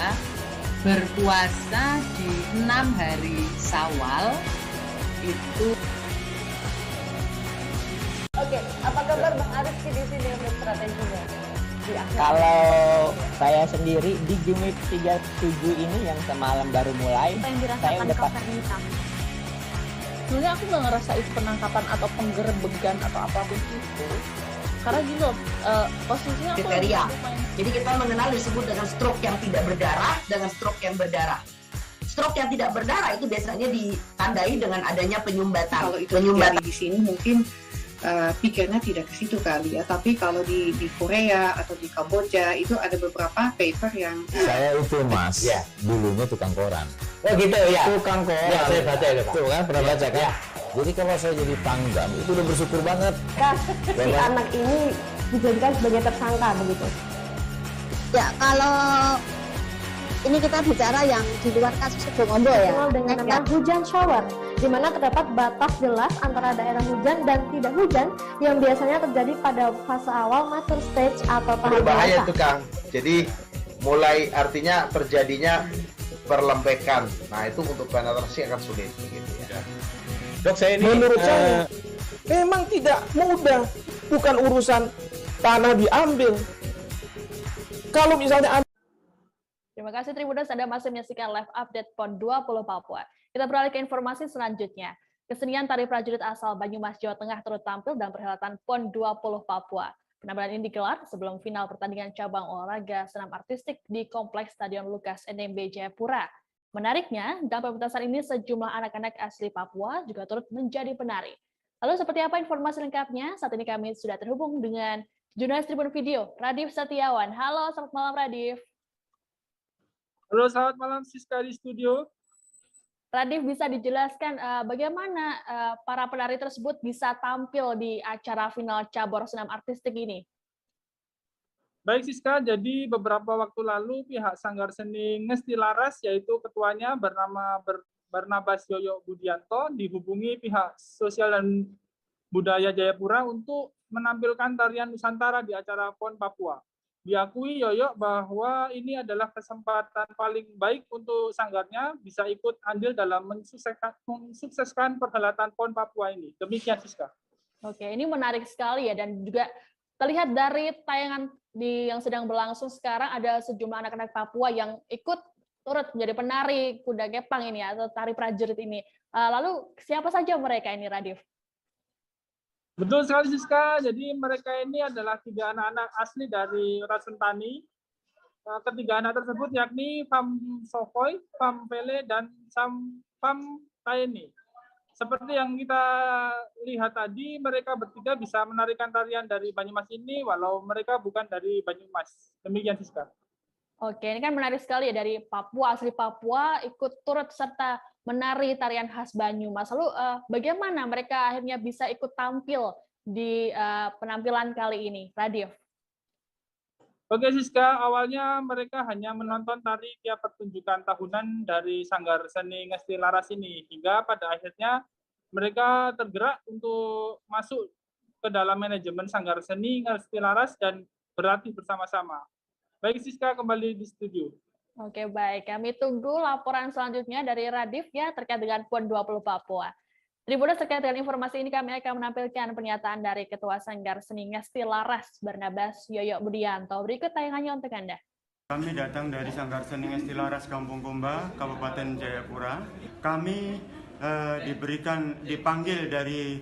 berpuasa di 6 hari Syawal itu. Oke, apa kabar Bang Arif di sini untuk strateginya? Kalau saya sendiri di Gimik 37 ini yang semalam baru mulai, saya udah Sebenarnya aku nggak ngerasa itu penangkapan atau penggerebegan atau apapun itu. Karena gini loh, posisinya aku kriteria. Jadi kita mengenal disebut dengan stroke yang tidak berdarah dengan stroke yang berdarah. Stroke yang tidak berdarah itu biasanya ditandai dengan adanya penyumbatan. Kalau itu terjadi di sini mungkin pikirnya tidak ke situ kali ya, tapi kalau di Korea atau di Kamboja itu ada beberapa paper yang Saya itu mas, dulunya tukang koran. Oh gitu ya. Tukang koran. Ya, saya baca itu Pak. Tuh kan, pernah baca kan? Jadi kalau saya jadi tanggam, itu udah bersyukur banget. Si anak ini dijadikan sebagai tersangka begitu. Ya, kalau ini kita bicara yang di luar kasus Sebongombo ya. Dikenal dengan nama hujan shower, di mana terdapat batas jelas antara daerah hujan dan tidak hujan yang biasanya terjadi pada fase awal mature stage atau tahap Berbahaya dewasa. itu Kang. Jadi mulai artinya terjadinya perlempekan. Nah itu untuk penetrasi akan sulit gitu ya. Dok, saya ini menurut saya memang tidak mudah, bukan urusan tanah diambil. Kalau misalnya Terima kasih Tribuners, Anda masih menyaksikan live update PON 20 Papua. Kita beralih ke informasi selanjutnya. Kesenian tari prajurit asal Banyumas, Jawa Tengah turut tampil dalam perhelatan PON 20 Papua. Penampilan ini digelar sebelum final pertandingan cabang olahraga senam artistik di Kompleks Stadion Lukas NMB Jayapura. Menariknya, dalam pementasan ini sejumlah anak-anak asli Papua juga turut menjadi penari. Lalu seperti apa informasi lengkapnya? Saat ini kami sudah terhubung dengan jurnalis Tribun Video, Radif Setiawan. Halo, selamat malam Radif. Halo, selamat malam Siska di studio. Radif, bisa dijelaskan bagaimana para penari tersebut bisa tampil di acara final cabur senam artistik ini? Baik Siska, jadi beberapa waktu lalu pihak Sanggar Seni Ngesti Laras, yaitu ketuanya bernama Barnabas Yoyo Budianto, dihubungi pihak sosial dan budaya Jayapura untuk menampilkan tarian Nusantara di acara PON Papua. Diakui Yoyo bahwa ini adalah kesempatan paling baik untuk sanggarnya bisa ikut andil dalam mensukseskan perhelatan PON Papua ini. Demikian Siska. Oke, ini menarik sekali ya, dan juga terlihat dari tayangan yang sedang berlangsung sekarang ada sejumlah anak-anak Papua yang ikut turut menjadi penari kuda kepang ini atau tari prajurit ini. Lalu siapa saja mereka ini, Radif? Betul sekali Siska, jadi mereka ini adalah 3 anak-anak asli dari Rasentani. Ketiga anak tersebut yakni Pham Sofoy, Pham Pele, dan Pham Taeni. Seperti yang kita lihat tadi, mereka bertiga bisa menarikan tarian dari Banyumas ini, walau mereka bukan dari Banyumas. Demikian Siska. Oke, ini kan menarik sekali ya, dari Papua, asli Papua, ikut turut serta menari tarian khas Banyumas. Lalu bagaimana mereka akhirnya bisa ikut tampil di penampilan kali ini, Radif? Oke Siska, awalnya mereka hanya menonton tari tiap pertunjukan tahunan dari Sanggar Seni Ngesti Laras ini, hingga pada akhirnya mereka tergerak untuk masuk ke dalam manajemen Sanggar Seni Ngesti Laras dan berlatih bersama-sama. Baik Siska, kembali di studio. Oke, baik. Kami tunggu laporan selanjutnya dari Radif ya terkait dengan PON 20 Papua. Tribuners, terkait dengan informasi ini kami akan menampilkan pernyataan dari Ketua Sanggar Seni Ngesti Laras, Barnabas Yoyo Budianto. Berikut tayangannya untuk Anda. Kami datang dari Sanggar Seni Ngesti Laras Kampung Kumba, Kabupaten Jayapura. Kami dipanggil dari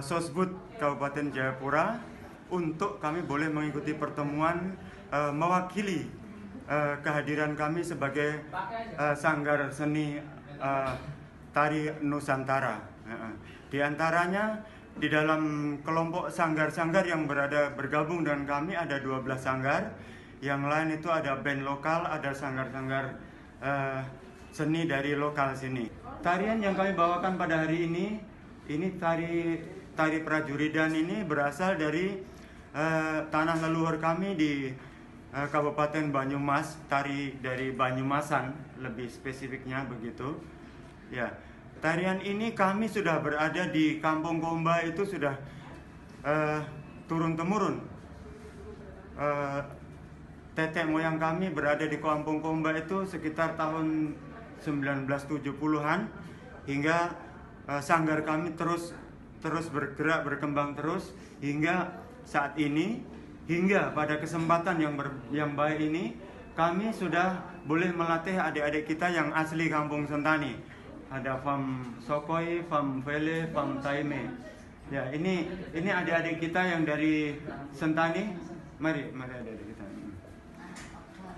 Sosbud Kabupaten Jayapura untuk kami boleh mengikuti pertemuan mewakili kehadiran kami sebagai Sanggar Seni Tari Nusantara. Di antaranya di dalam kelompok sanggar-sanggar yang bergabung dengan kami ada 12 sanggar. Yang lain itu ada band lokal, ada sanggar-sanggar seni dari lokal sini. Tarian yang kami bawakan pada hari ini tari prajuridan ini berasal dari tanah leluhur kami di Kabupaten Banyumas, tari dari Banyumasan lebih spesifiknya begitu. Ya, tarian ini kami sudah berada di Kampung Komba itu sudah turun-temurun. Tetek moyang kami berada di Kampung Komba itu sekitar tahun 1970-an hingga sanggar kami terus bergerak, berkembang terus hingga saat ini, hingga pada kesempatan yang baik ini kami sudah boleh melatih adik-adik kita yang asli Kampung Sentani. Ada Fam Sokoi, Fam Vele, Fam Taime. Ya, ini adik-adik kita yang dari Sentani. Mari adik-adik kita.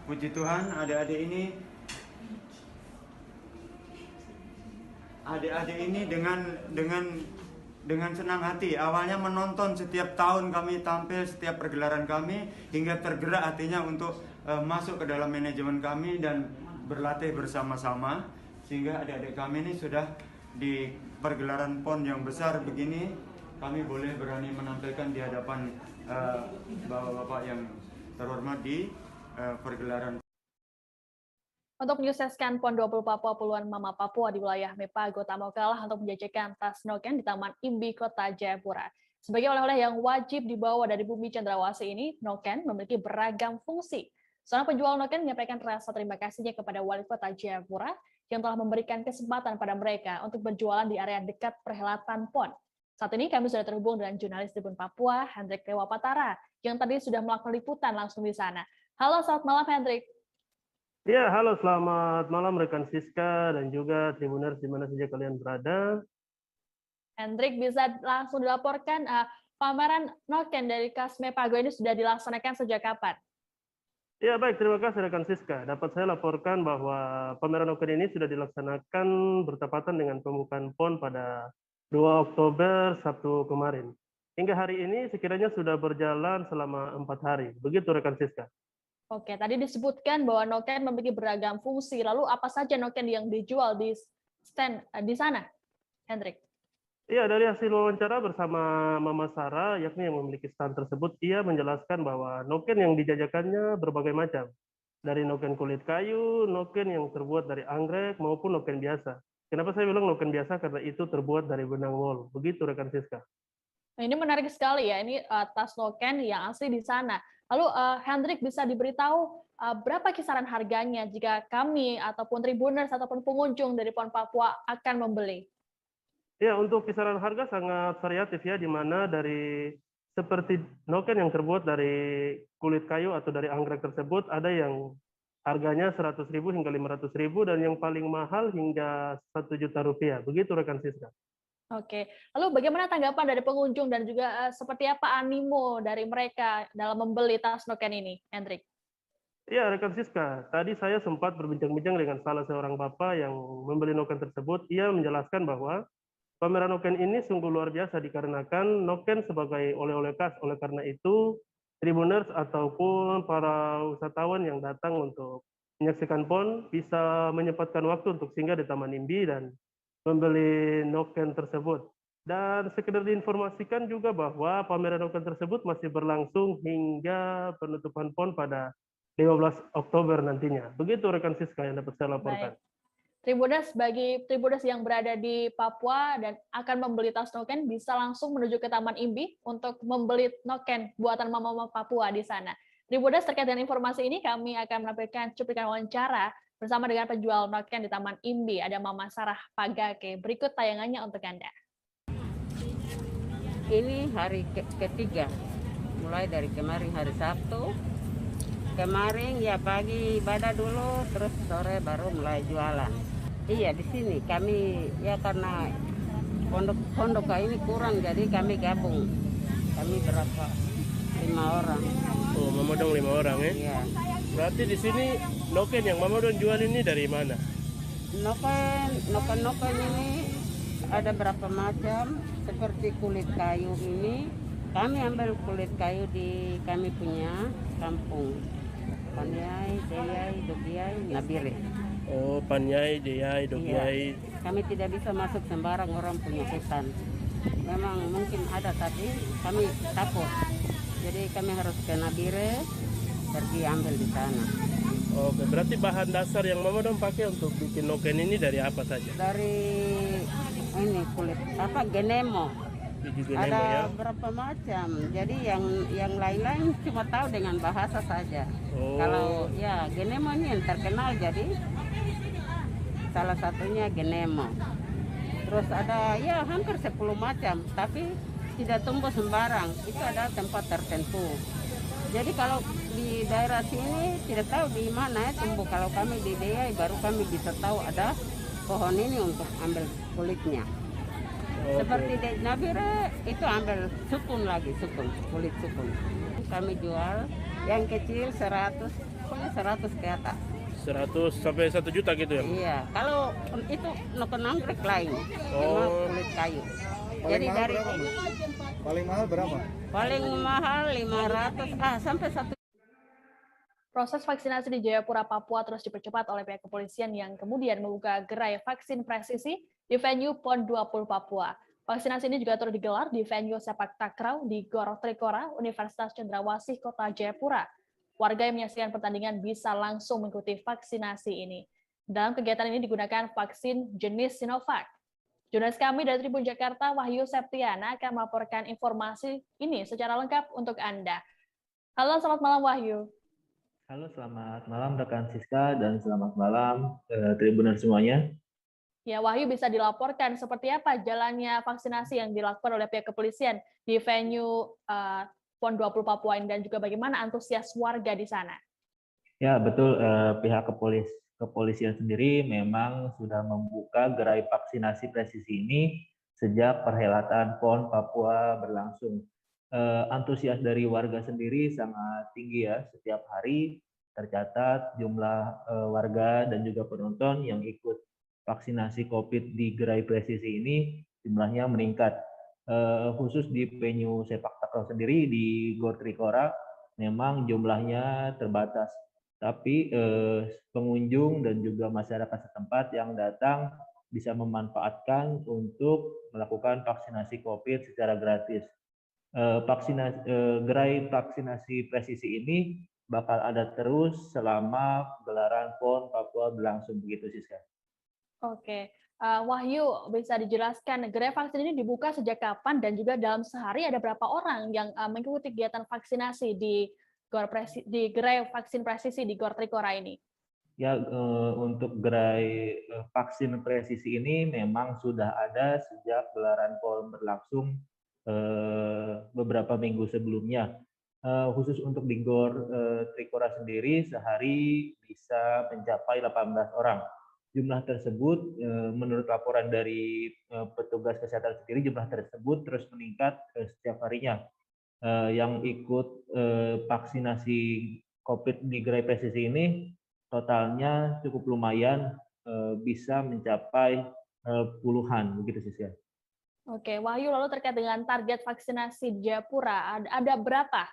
Puji Tuhan, adik-adik ini dengan senang hati. Awalnya menonton setiap tahun kami tampil, setiap pergelaran kami, hingga tergerak hatinya untuk masuk ke dalam manajemen kami dan berlatih bersama-sama. Sehingga adik-adik kami ini sudah di pergelaran PON yang besar begini, kami boleh berani menampilkan di hadapan bapak-bapak yang terhormat di pergelaran. Untuk menyukseskan PON 20 Papua, puluhan mama Papua di wilayah Mepago tak mau kalah untuk menjajakan tas noken di Taman Imbi, Kota Jayapura. Sebagai oleh-oleh yang wajib dibawa dari bumi cendrawasih ini, noken memiliki beragam fungsi. Seorang penjual noken menyampaikan rasa terima kasihnya kepada Wali Kota Jayapura yang telah memberikan kesempatan pada mereka untuk berjualan di area dekat perhelatan PON. Saat ini kami sudah terhubung dengan jurnalis Tribun Papua, Hendrik Lewapatara, yang tadi sudah melakukan liputan langsung di sana. Halo, selamat malam Hendrik. Ya, halo, selamat malam rekan Siska dan juga Tribuners di mana saja kalian berada. Hendrik, bisa langsung dilaporkan pameran noken dari Kas Mepago ini sudah dilaksanakan sejak kapan? Ya, baik, terima kasih rekan Siska. Dapat saya laporkan bahwa pameran noken ini sudah dilaksanakan bertepatan dengan pembukaan PON pada 2 Oktober Sabtu kemarin. Hingga hari ini sekiranya sudah berjalan selama 4 hari. Begitu rekan Siska. Oke, tadi disebutkan bahwa noken memiliki beragam fungsi. Lalu apa saja noken yang dijual di stand di sana, Hendrik? Iya, dari hasil wawancara bersama Mama Sarah, yakni yang memiliki stand tersebut, ia menjelaskan bahwa noken yang dijajakannya berbagai macam. Dari noken kulit kayu, noken yang terbuat dari anggrek, maupun noken biasa. Kenapa saya bilang noken biasa? Karena itu terbuat dari benang wol. Begitu rekan Siska. Nah, ini menarik sekali ya, ini tas noken yang asli di sana. Lalu Hendrik bisa diberitahu berapa kisaran harganya jika kami ataupun Tribuners ataupun pengunjung dari PON Papua akan membeli? Ya, untuk kisaran harga sangat variatif ya, di mana dari seperti noken yang terbuat dari kulit kayu atau dari anggrek tersebut, ada yang harganya 100.000 hingga 500.000 dan yang paling mahal hingga 1 juta rupiah. Begitu rekan Siska. Oke, lalu bagaimana tanggapan dari pengunjung dan juga seperti apa animo dari mereka dalam membeli tas noken ini, Hendrik? Ya, rekan Siska, tadi saya sempat berbincang-bincang dengan salah seorang bapak yang membeli noken tersebut. Ia menjelaskan bahwa pameran noken ini sungguh luar biasa dikarenakan noken sebagai oleh-oleh khas. Oleh karena itu, Tribuners ataupun para wisatawan yang datang untuk menyaksikan PON bisa menyempatkan waktu untuk singgah di Taman Imbi dan membeli noken tersebut. Dan sekedar diinformasikan juga bahwa pameran noken tersebut masih berlangsung hingga penutupan PON pada 15 Oktober nantinya. Begitu rekan Siska yang dapat saya laporkan. Baik. Tribuners, bagi Tribuners yang berada di Papua dan akan membeli tas noken bisa langsung menuju ke Taman Imbi untuk membeli noken buatan mama-mama Papua di sana. Tribuners, terkait dengan informasi ini kami akan menampilkan cuplikan wawancara bersama dengan penjual noken di Taman Imbi, ada Mama Sarah Pagake. Berikut tayangannya untuk Anda. Ini hari ketiga, mulai dari kemarin hari Sabtu. Kemarin ya pagi ibadah dulu, terus sore baru mulai jualan. Iya, di sini kami ya karena pondok ini kurang, jadi kami gabung. Kami berapa? 5 orang. Oh, Mama Dong 5 orang ya? Iya. Berarti di sini noken yang Mama Dong jual ini dari mana? Noken ini ada berapa macam, seperti kulit kayu ini. Kami ambil kulit kayu di kami punya kampung. Panyai, Deyai, Dogiai, Nabire. Oh, Panyai, Deyai, Dogiai. Iya. Kami tidak bisa masuk sembarang, orang punya hutan. Memang mungkin ada, tapi kami takut. Jadi kami harus ke Nabire, pergi ambil di sana. Oke, berarti bahan dasar yang Mama Dong pakai untuk bikin noken ini dari apa saja? Dari ini kulit genemo. Ada ya? berapa macam. Jadi yang lain-lain cuma tahu dengan bahasa saja. Oh. Kalau ya genemo ini yang terkenal, jadi salah satunya genemo. Terus ada ya hampir 10 macam, tapi tidak tumbuh sembarang. Itu ada tempat tertentu. Jadi kalau di daerah sini tidak tahu di mana ya tumbuh. Kalau kami di Deyai baru kami bisa tahu ada pohon ini untuk ambil kulitnya. Okay. Seperti di Nabire itu ambil kulit sukun. Kami jual yang kecil 100, pokoknya 100 ke atas. 100 sampai 1 juta gitu ya? Iya, kalau itu noken anggrek lain, cuma kulit kayu. Jadi dari ini paling mahal berapa? Paling mahal 500 sampai 1. Proses vaksinasi di Jayapura, Papua terus dipercepat oleh pihak kepolisian yang kemudian membuka gerai vaksin presisi di venue PON 20 Papua. Vaksinasi ini juga turut digelar di venue sepak takraw di Gor Trikora, Universitas Cendrawasih, Kota Jayapura. Warga yang menyaksikan pertandingan bisa langsung mengikuti vaksinasi ini. Dalam kegiatan ini digunakan vaksin jenis Sinovac. Jurnalis kami dari Tribun Jakarta, Wahyu Septiana, akan melaporkan informasi ini secara lengkap untuk Anda. Halo, selamat malam Wahyu. Halo, selamat malam rekan Siska dan selamat malam Tribuners semuanya. Ya, Wahyu bisa dilaporkan seperti apa jalannya vaksinasi yang dilakukan oleh pihak kepolisian di venue PON 20 Papua ini dan juga bagaimana antusias warga di sana? Ya, betul. Pihak kepolisian sendiri memang sudah membuka gerai vaksinasi presisi ini sejak perhelatan PON Papua berlangsung. Antusias dari warga sendiri sangat tinggi ya. Setiap hari tercatat jumlah warga dan juga penonton yang ikut vaksinasi COVID di gerai presisi ini jumlahnya meningkat. Khusus di venue sepak takraw sendiri di Gor Trikora memang jumlahnya terbatas. Tapi pengunjung dan juga masyarakat setempat yang datang bisa memanfaatkan untuk melakukan vaksinasi COVID secara gratis. Gerai vaksinasi presisi ini bakal ada terus selama gelaran PON Papua berlangsung, begitu Siska. Oke, Wahyu bisa dijelaskan gerai vaksin ini dibuka sejak kapan dan juga dalam sehari ada berapa orang yang mengikuti kegiatan vaksinasi di gerai vaksin presisi di Gor Trikora ini? Ya, untuk gerai vaksin presisi ini memang sudah ada sejak gelaran PON berlangsung beberapa minggu sebelumnya. Khusus untuk di Gor Trikora sendiri sehari bisa mencapai 18 orang. Jumlah tersebut menurut laporan dari petugas kesehatan sendiri, jumlah tersebut terus meningkat setiap harinya. Yang ikut vaksinasi COVID di gerai presisi ini totalnya cukup lumayan, bisa mencapai puluhan, begitu sih ya. Oke, Wahyu, lalu terkait dengan target vaksinasi di Jayapura, ada berapa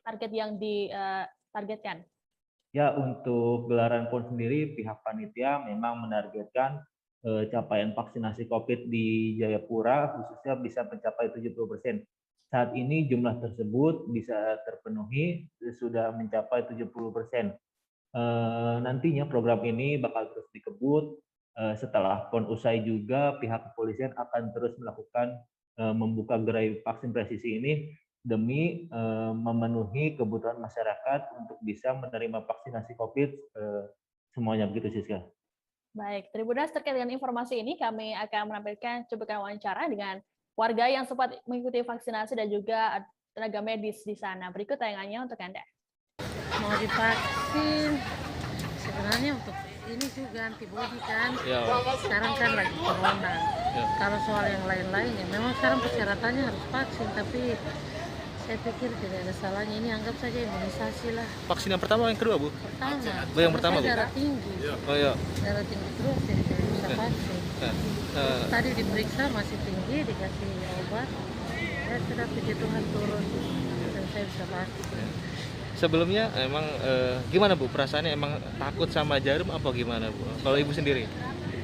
target yang ditargetkan? Ya, untuk gelaran PON sendiri, pihak panitia memang menargetkan capaian vaksinasi COVID di Jayapura khususnya bisa mencapai 70%. Saat ini jumlah tersebut bisa terpenuhi, sudah mencapai 70%. Nantinya program ini bakal terus dikebut. Setelah PON usai juga pihak kepolisian akan terus melakukan membuka gerai vaksin presisi ini demi memenuhi kebutuhan masyarakat untuk bisa menerima vaksinasi COVID semuanya, begitu Siska. Baik, Tribuners, terkait dengan informasi ini kami akan menampilkan cuplikan wawancara dengan warga yang sempat mengikuti vaksinasi dan juga tenaga medis di sana. Berikut tayangannya untuk Anda. Mau divaksin, sebenarnya untuk ini juga antibody kan. Ya. Sekarang kan lagi corona. Ya. Kalau soal yang lain-lain ya memang sekarang persyaratannya harus vaksin, tapi saya pikir tidak ada salahnya. Ini anggap saja imunisasi lah. Vaksin yang pertama, yang kedua, Bu? Pertama. Yang pertama, Bu? Darah tinggi. Oh iya. Darah tinggi terus jadi tidak bisa vaksin. Tadi diperiksa masih tinggi, dikasih obat. Ya sudah, puji Tuhan turun dan saya bisa vaksin. Sebelumnya emang gimana, Bu, perasaannya? Emang takut sama jarum apa gimana, Bu? Kalau Ibu sendiri?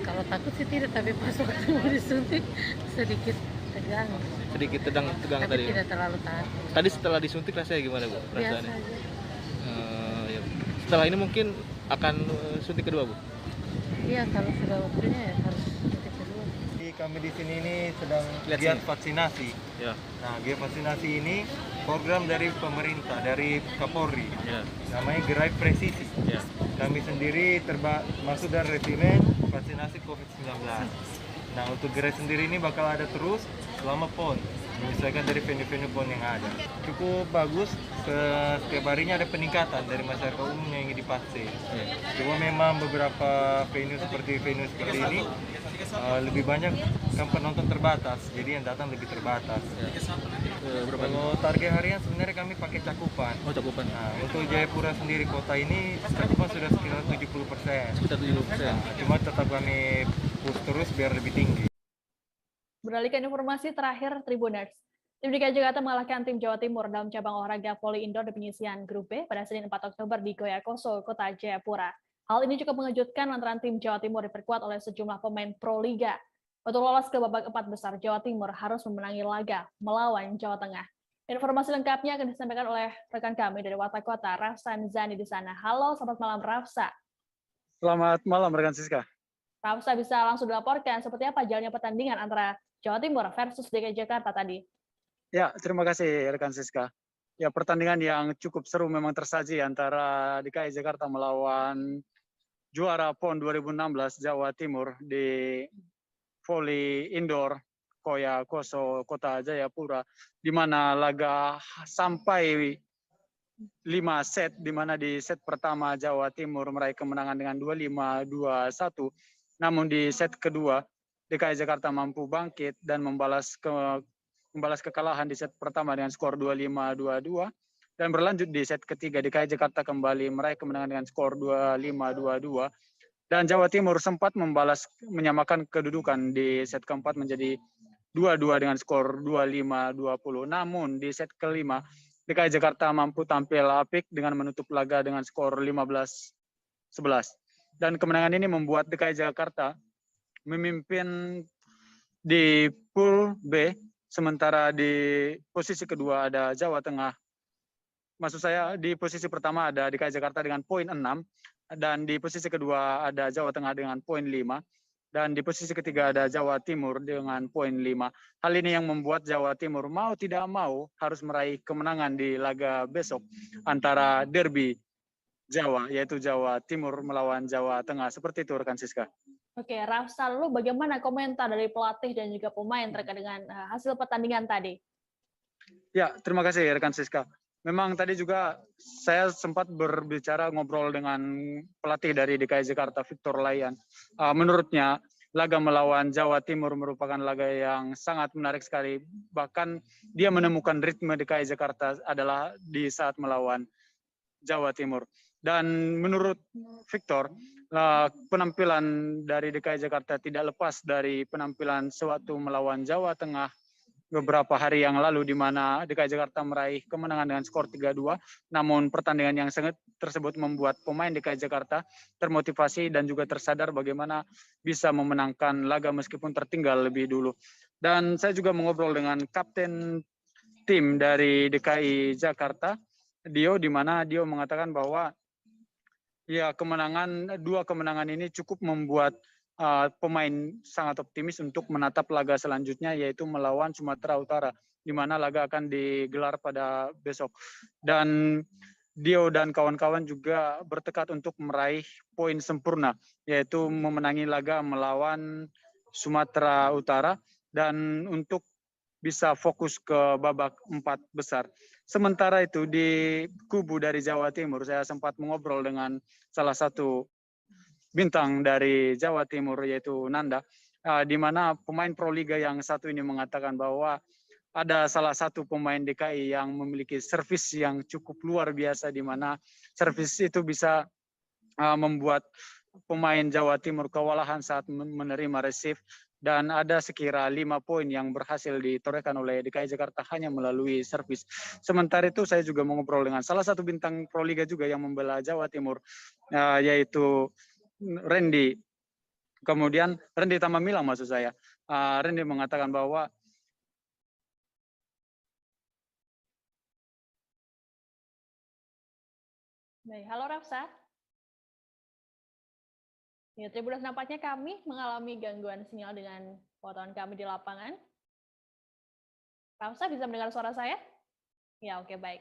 Kalau takut sih tidak, tapi pas waktu mau disuntik sedikit tegang. Sedikit tegang tapi tadi. Tidak terlalu takut. Tadi setelah disuntik rasanya gimana, Bu? Biasa aja. Ya. Setelah ini mungkin akan suntik kedua, Bu? Iya, kalau sudah waktunya ya harus suntik kedua. Kami di sini ini sedang giat vaksinasi. Ya. Nah, giat vaksinasi ini program dari pemerintah, dari Kapolri. Ya. Namanya Gerai Presisi. Ya. Kami sendiri masuk dari resimen vaksinasi COVID-19. Nah, untuk gerai sendiri ini bakal ada terus selama PON, menyesuaikan dari venue-venue PON yang ada. Cukup bagus, setiap harinya ada peningkatan dari masyarakat umum yang ingin divaksin. Cuma memang beberapa venue seperti ini lebih banyak kan penonton terbatas, jadi yang datang lebih terbatas. Kalau target harian sebenarnya kami pakai cakupan. Oh, cakupan. Nah, untuk Jayapura sendiri kota ini cakupan sudah sekitar 70%. Sekitar 70%. Nah, cuma tetap kami push terus biar lebih tinggi. Beralih ke informasi terakhir Tribuners. Tim DKI Jakarta mengalahkan tim Jawa Timur dalam cabang olahraga voli indoor di penyisian grup B pada Senin 4 Oktober di Goyakoso, Kota Jayapura. Hal ini cukup mengejutkan lantaran tim Jawa Timur diperkuat oleh sejumlah pemain Pro Liga. Untuk lolos ke babak 4 besar, Jawa Timur harus memenangi laga melawan Jawa Tengah. Informasi lengkapnya akan disampaikan oleh rekan kami dari Warta Kota, Rafsa Nizani di sana. Halo, selamat malam Rafsa. Selamat malam rekan Siska. Rafsa, bisa langsung dilaporkan seperti apa jalannya pertandingan antara Jawa Timur versus DKI Jakarta tadi? Ya, terima kasih rekan Siska. Ya, pertandingan yang cukup seru memang tersaji antara DKI Jakarta melawan juara PON 2016 Jawa Timur di voli indoor Goyakoso, Kota Jayapura, di mana laga sampai 5 set, di mana di set pertama Jawa Timur meraih kemenangan dengan 25-21, namun di set kedua DKI Jakarta mampu bangkit dan membalas kekalahan di set pertama dengan skor 25-22, dan berlanjut di set ketiga DKI Jakarta kembali meraih kemenangan dengan skor 25-22, dan Jawa Timur sempat menyamakan kedudukan di set keempat menjadi 2-2 dengan skor 25-20. Namun di set kelima DKI Jakarta mampu tampil apik dengan menutup laga dengan skor 15-11. Dan kemenangan ini membuat DKI Jakarta memimpin di pool B, sementara di posisi kedua ada Jawa Tengah. Maksud saya di posisi pertama ada DKI Jakarta dengan poin 6, dan di posisi kedua ada Jawa Tengah dengan poin 5, dan di posisi ketiga ada Jawa Timur dengan poin 5. Hal ini yang membuat Jawa Timur mau tidak mau harus meraih kemenangan di laga besok antara derby Jawa, yaitu Jawa Timur melawan Jawa Tengah. Seperti itu rekan Siska. Oke, Rafsa, lalu bagaimana komentar dari pelatih dan juga pemain terkait dengan hasil pertandingan tadi? Ya, terima kasih rekan Siska. Memang tadi juga saya sempat berbicara ngobrol dengan pelatih dari DKI Jakarta, Victor Layan. Menurutnya, laga melawan Jawa Timur merupakan laga yang sangat menarik sekali. Bahkan dia menemukan ritme DKI Jakarta adalah di saat melawan Jawa Timur. Dan menurut Victor, penampilan dari DKI Jakarta tidak lepas dari penampilan sewaktu melawan Jawa Tengah beberapa hari yang lalu, di mana DKI Jakarta meraih kemenangan dengan skor 3-2. Namun pertandingan yang sangat tersebut membuat pemain DKI Jakarta termotivasi dan juga tersadar bagaimana bisa memenangkan laga meskipun tertinggal lebih dulu. Dan saya juga mengobrol dengan kapten tim dari DKI Jakarta, Dio, di mana Dio mengatakan bahwa ya dua kemenangan ini cukup membuat pemain sangat optimis untuk menatap laga selanjutnya, yaitu melawan Sumatera Utara, di mana laga akan digelar pada besok. Dan Dio dan kawan-kawan juga bertekad untuk meraih poin sempurna, yaitu memenangi laga melawan Sumatera Utara dan untuk bisa fokus ke babak 4 besar. Sementara itu di kubu dari Jawa Timur, saya sempat mengobrol dengan salah satu bintang dari Jawa Timur yaitu Nanda, di mana pemain Proliga yang satu ini mengatakan bahwa ada salah satu pemain DKI yang memiliki servis yang cukup luar biasa, di mana servis itu bisa membuat pemain Jawa Timur kewalahan saat menerima receive, dan ada sekira 5 poin yang berhasil ditorehkan oleh DKI Jakarta hanya melalui servis. Sementara itu saya juga mengobrol dengan salah satu bintang Proliga juga yang membela Jawa Timur, yaitu Randy. Kemudian Randy Tamamilang maksud saya. Randy mengatakan bahwa baik, halo Rafsa. Ya, Tribunas, nampaknya kami mengalami gangguan sinyal dengan wartawan kami di lapangan. Rafsa bisa mendengar suara saya? Ya, oke, baik.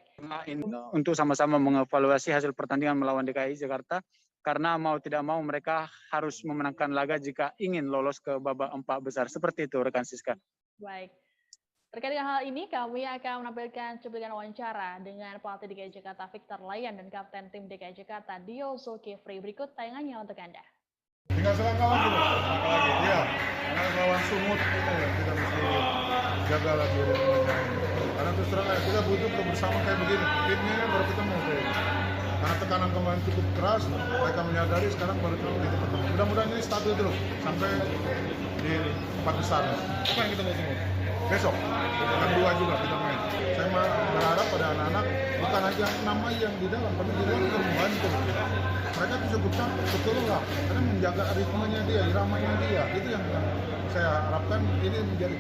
Untuk sama-sama mengevaluasi hasil pertandingan melawan DKI Jakarta, karena mau tidak mau mereka harus memenangkan laga jika ingin lolos ke babak 4 besar. Seperti itu, rekan Siska. Baik. Terkait dengan hal ini, kami akan menampilkan cuplikan wawancara dengan pelatih DKI Jakarta Victor Layan dan kapten tim DKI Jakarta Dio Zulkifli. Berikut tayangannya untuk Anda. Tinggal selangkah lagi, selangkah lagi. Iya, karena lawan Sumut itu ya, kita mesti jaga lagi ritmenya. Karena terus terang kita butuh kebersamaan kayak begini. Timnya baru ketemu kayak. Karena tekanan kemarin cukup keras, mereka menyadari sekarang baru kita ketemu. Mudah-mudahan ini stabil dulu sampai di 4 besar. Apa yang kita mau tunggu? Besok, yang 2 juga kita main. Saya berharap pada anak-anak bukan aja nama yang di dalam, tapi di luar juga membantu. Mereka cukup betul lah, karena menjaga ritmenya dia, iramanya dia. Itu yang saya harapkan ini menjadi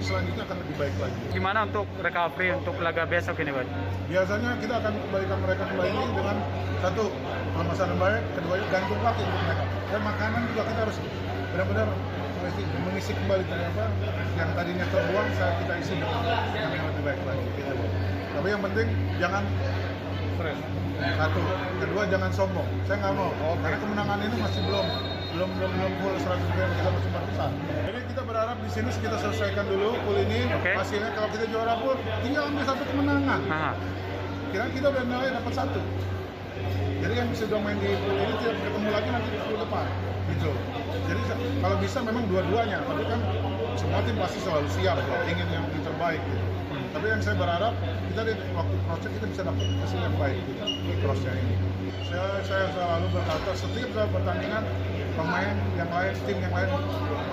selanjutnya akan lebih baik lagi. Gimana untuk recovery untuk laga besok ini, Pak? Biasanya kita akan kembalikan mereka kembali dengan satu pemasaran baik, kedua gantung kaki untuk mereka. Dan makanan juga kita harus benar-benar mengisi kembali apa yang tadinya terbuang kita isi dengan yang lebih baik lagi. Gitu. Tapi yang penting jangan stres. Satu, kedua jangan sombong. Saya nggak mau, karena kemenangan ini masih belum full 100%, kita masih besar. Jadi kita berharap di sini kita selesaikan dulu pool ini. Hasilnya kalau kita juara pool, tinggal ambil 1 kemenangan. Kira kita udah nilai dapat 1. Jadi yang sudah main di pool ini tidak ketemu lagi nanti di pool depan. Gitu. Jadi kalau bisa memang dua-duanya, tapi kan semua tim pasti selalu siap, ingin yang terbaik. Gitu. Tapi yang saya berharap kita di waktu proses kita bisa dapat hasil yang baik gitu, di crossnya ini. Saya selalu berkata setiap pertandingan pemain yang lain, tim yang lain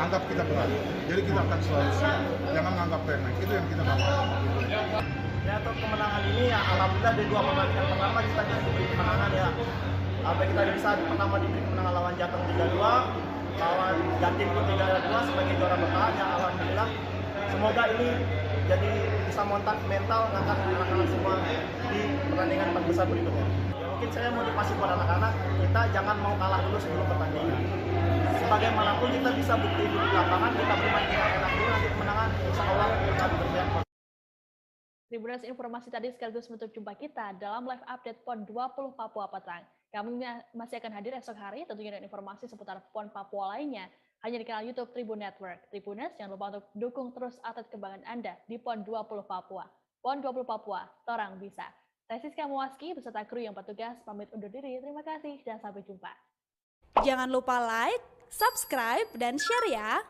anggap kita berat. Jadi kita akan selalu siap, jangan anggap remeh. Itu yang kita mau. Ya, untuk kemenangan ini ya alhamdulillah di 2 pertandingan pertama kita diberi kemenangan ya. Apa kita bisa pertama diberi kemenangan lawan Jateng 3-2, lawan Jatim pun 3-2 sebagai juara bertahan ya alhamdulillah. Semoga ini jadi bisa montak mental ngangkat anak-anak semua di pertandingan 4 besar berikutnya. Ya, mungkin saya motivasi buat anak-anak, kita jangan mau kalah dulu sebelum pertandingan. Sebagaimanapun kita bisa bukti di lapangan, kita bermain dengan enak dulu, nanti kemenangan insya Allah kita berjaya. Tribunas, informasi tadi sekaligus menutup jumpa kita dalam live update PON 20 Papua Petang. Kami masih akan hadir esok hari tentunya dengan informasi seputar PON Papua lainnya hanya di kanal YouTube Tribun Network. Tribunas, jangan lupa untuk dukung terus atlet kebanggaan Anda di PON 20 Papua. PON 20 Papua, torang bisa. Saya Siska Muaski beserta kru yang bertugas pamit undur diri. Terima kasih dan sampai jumpa. Jangan lupa like, subscribe, dan share ya.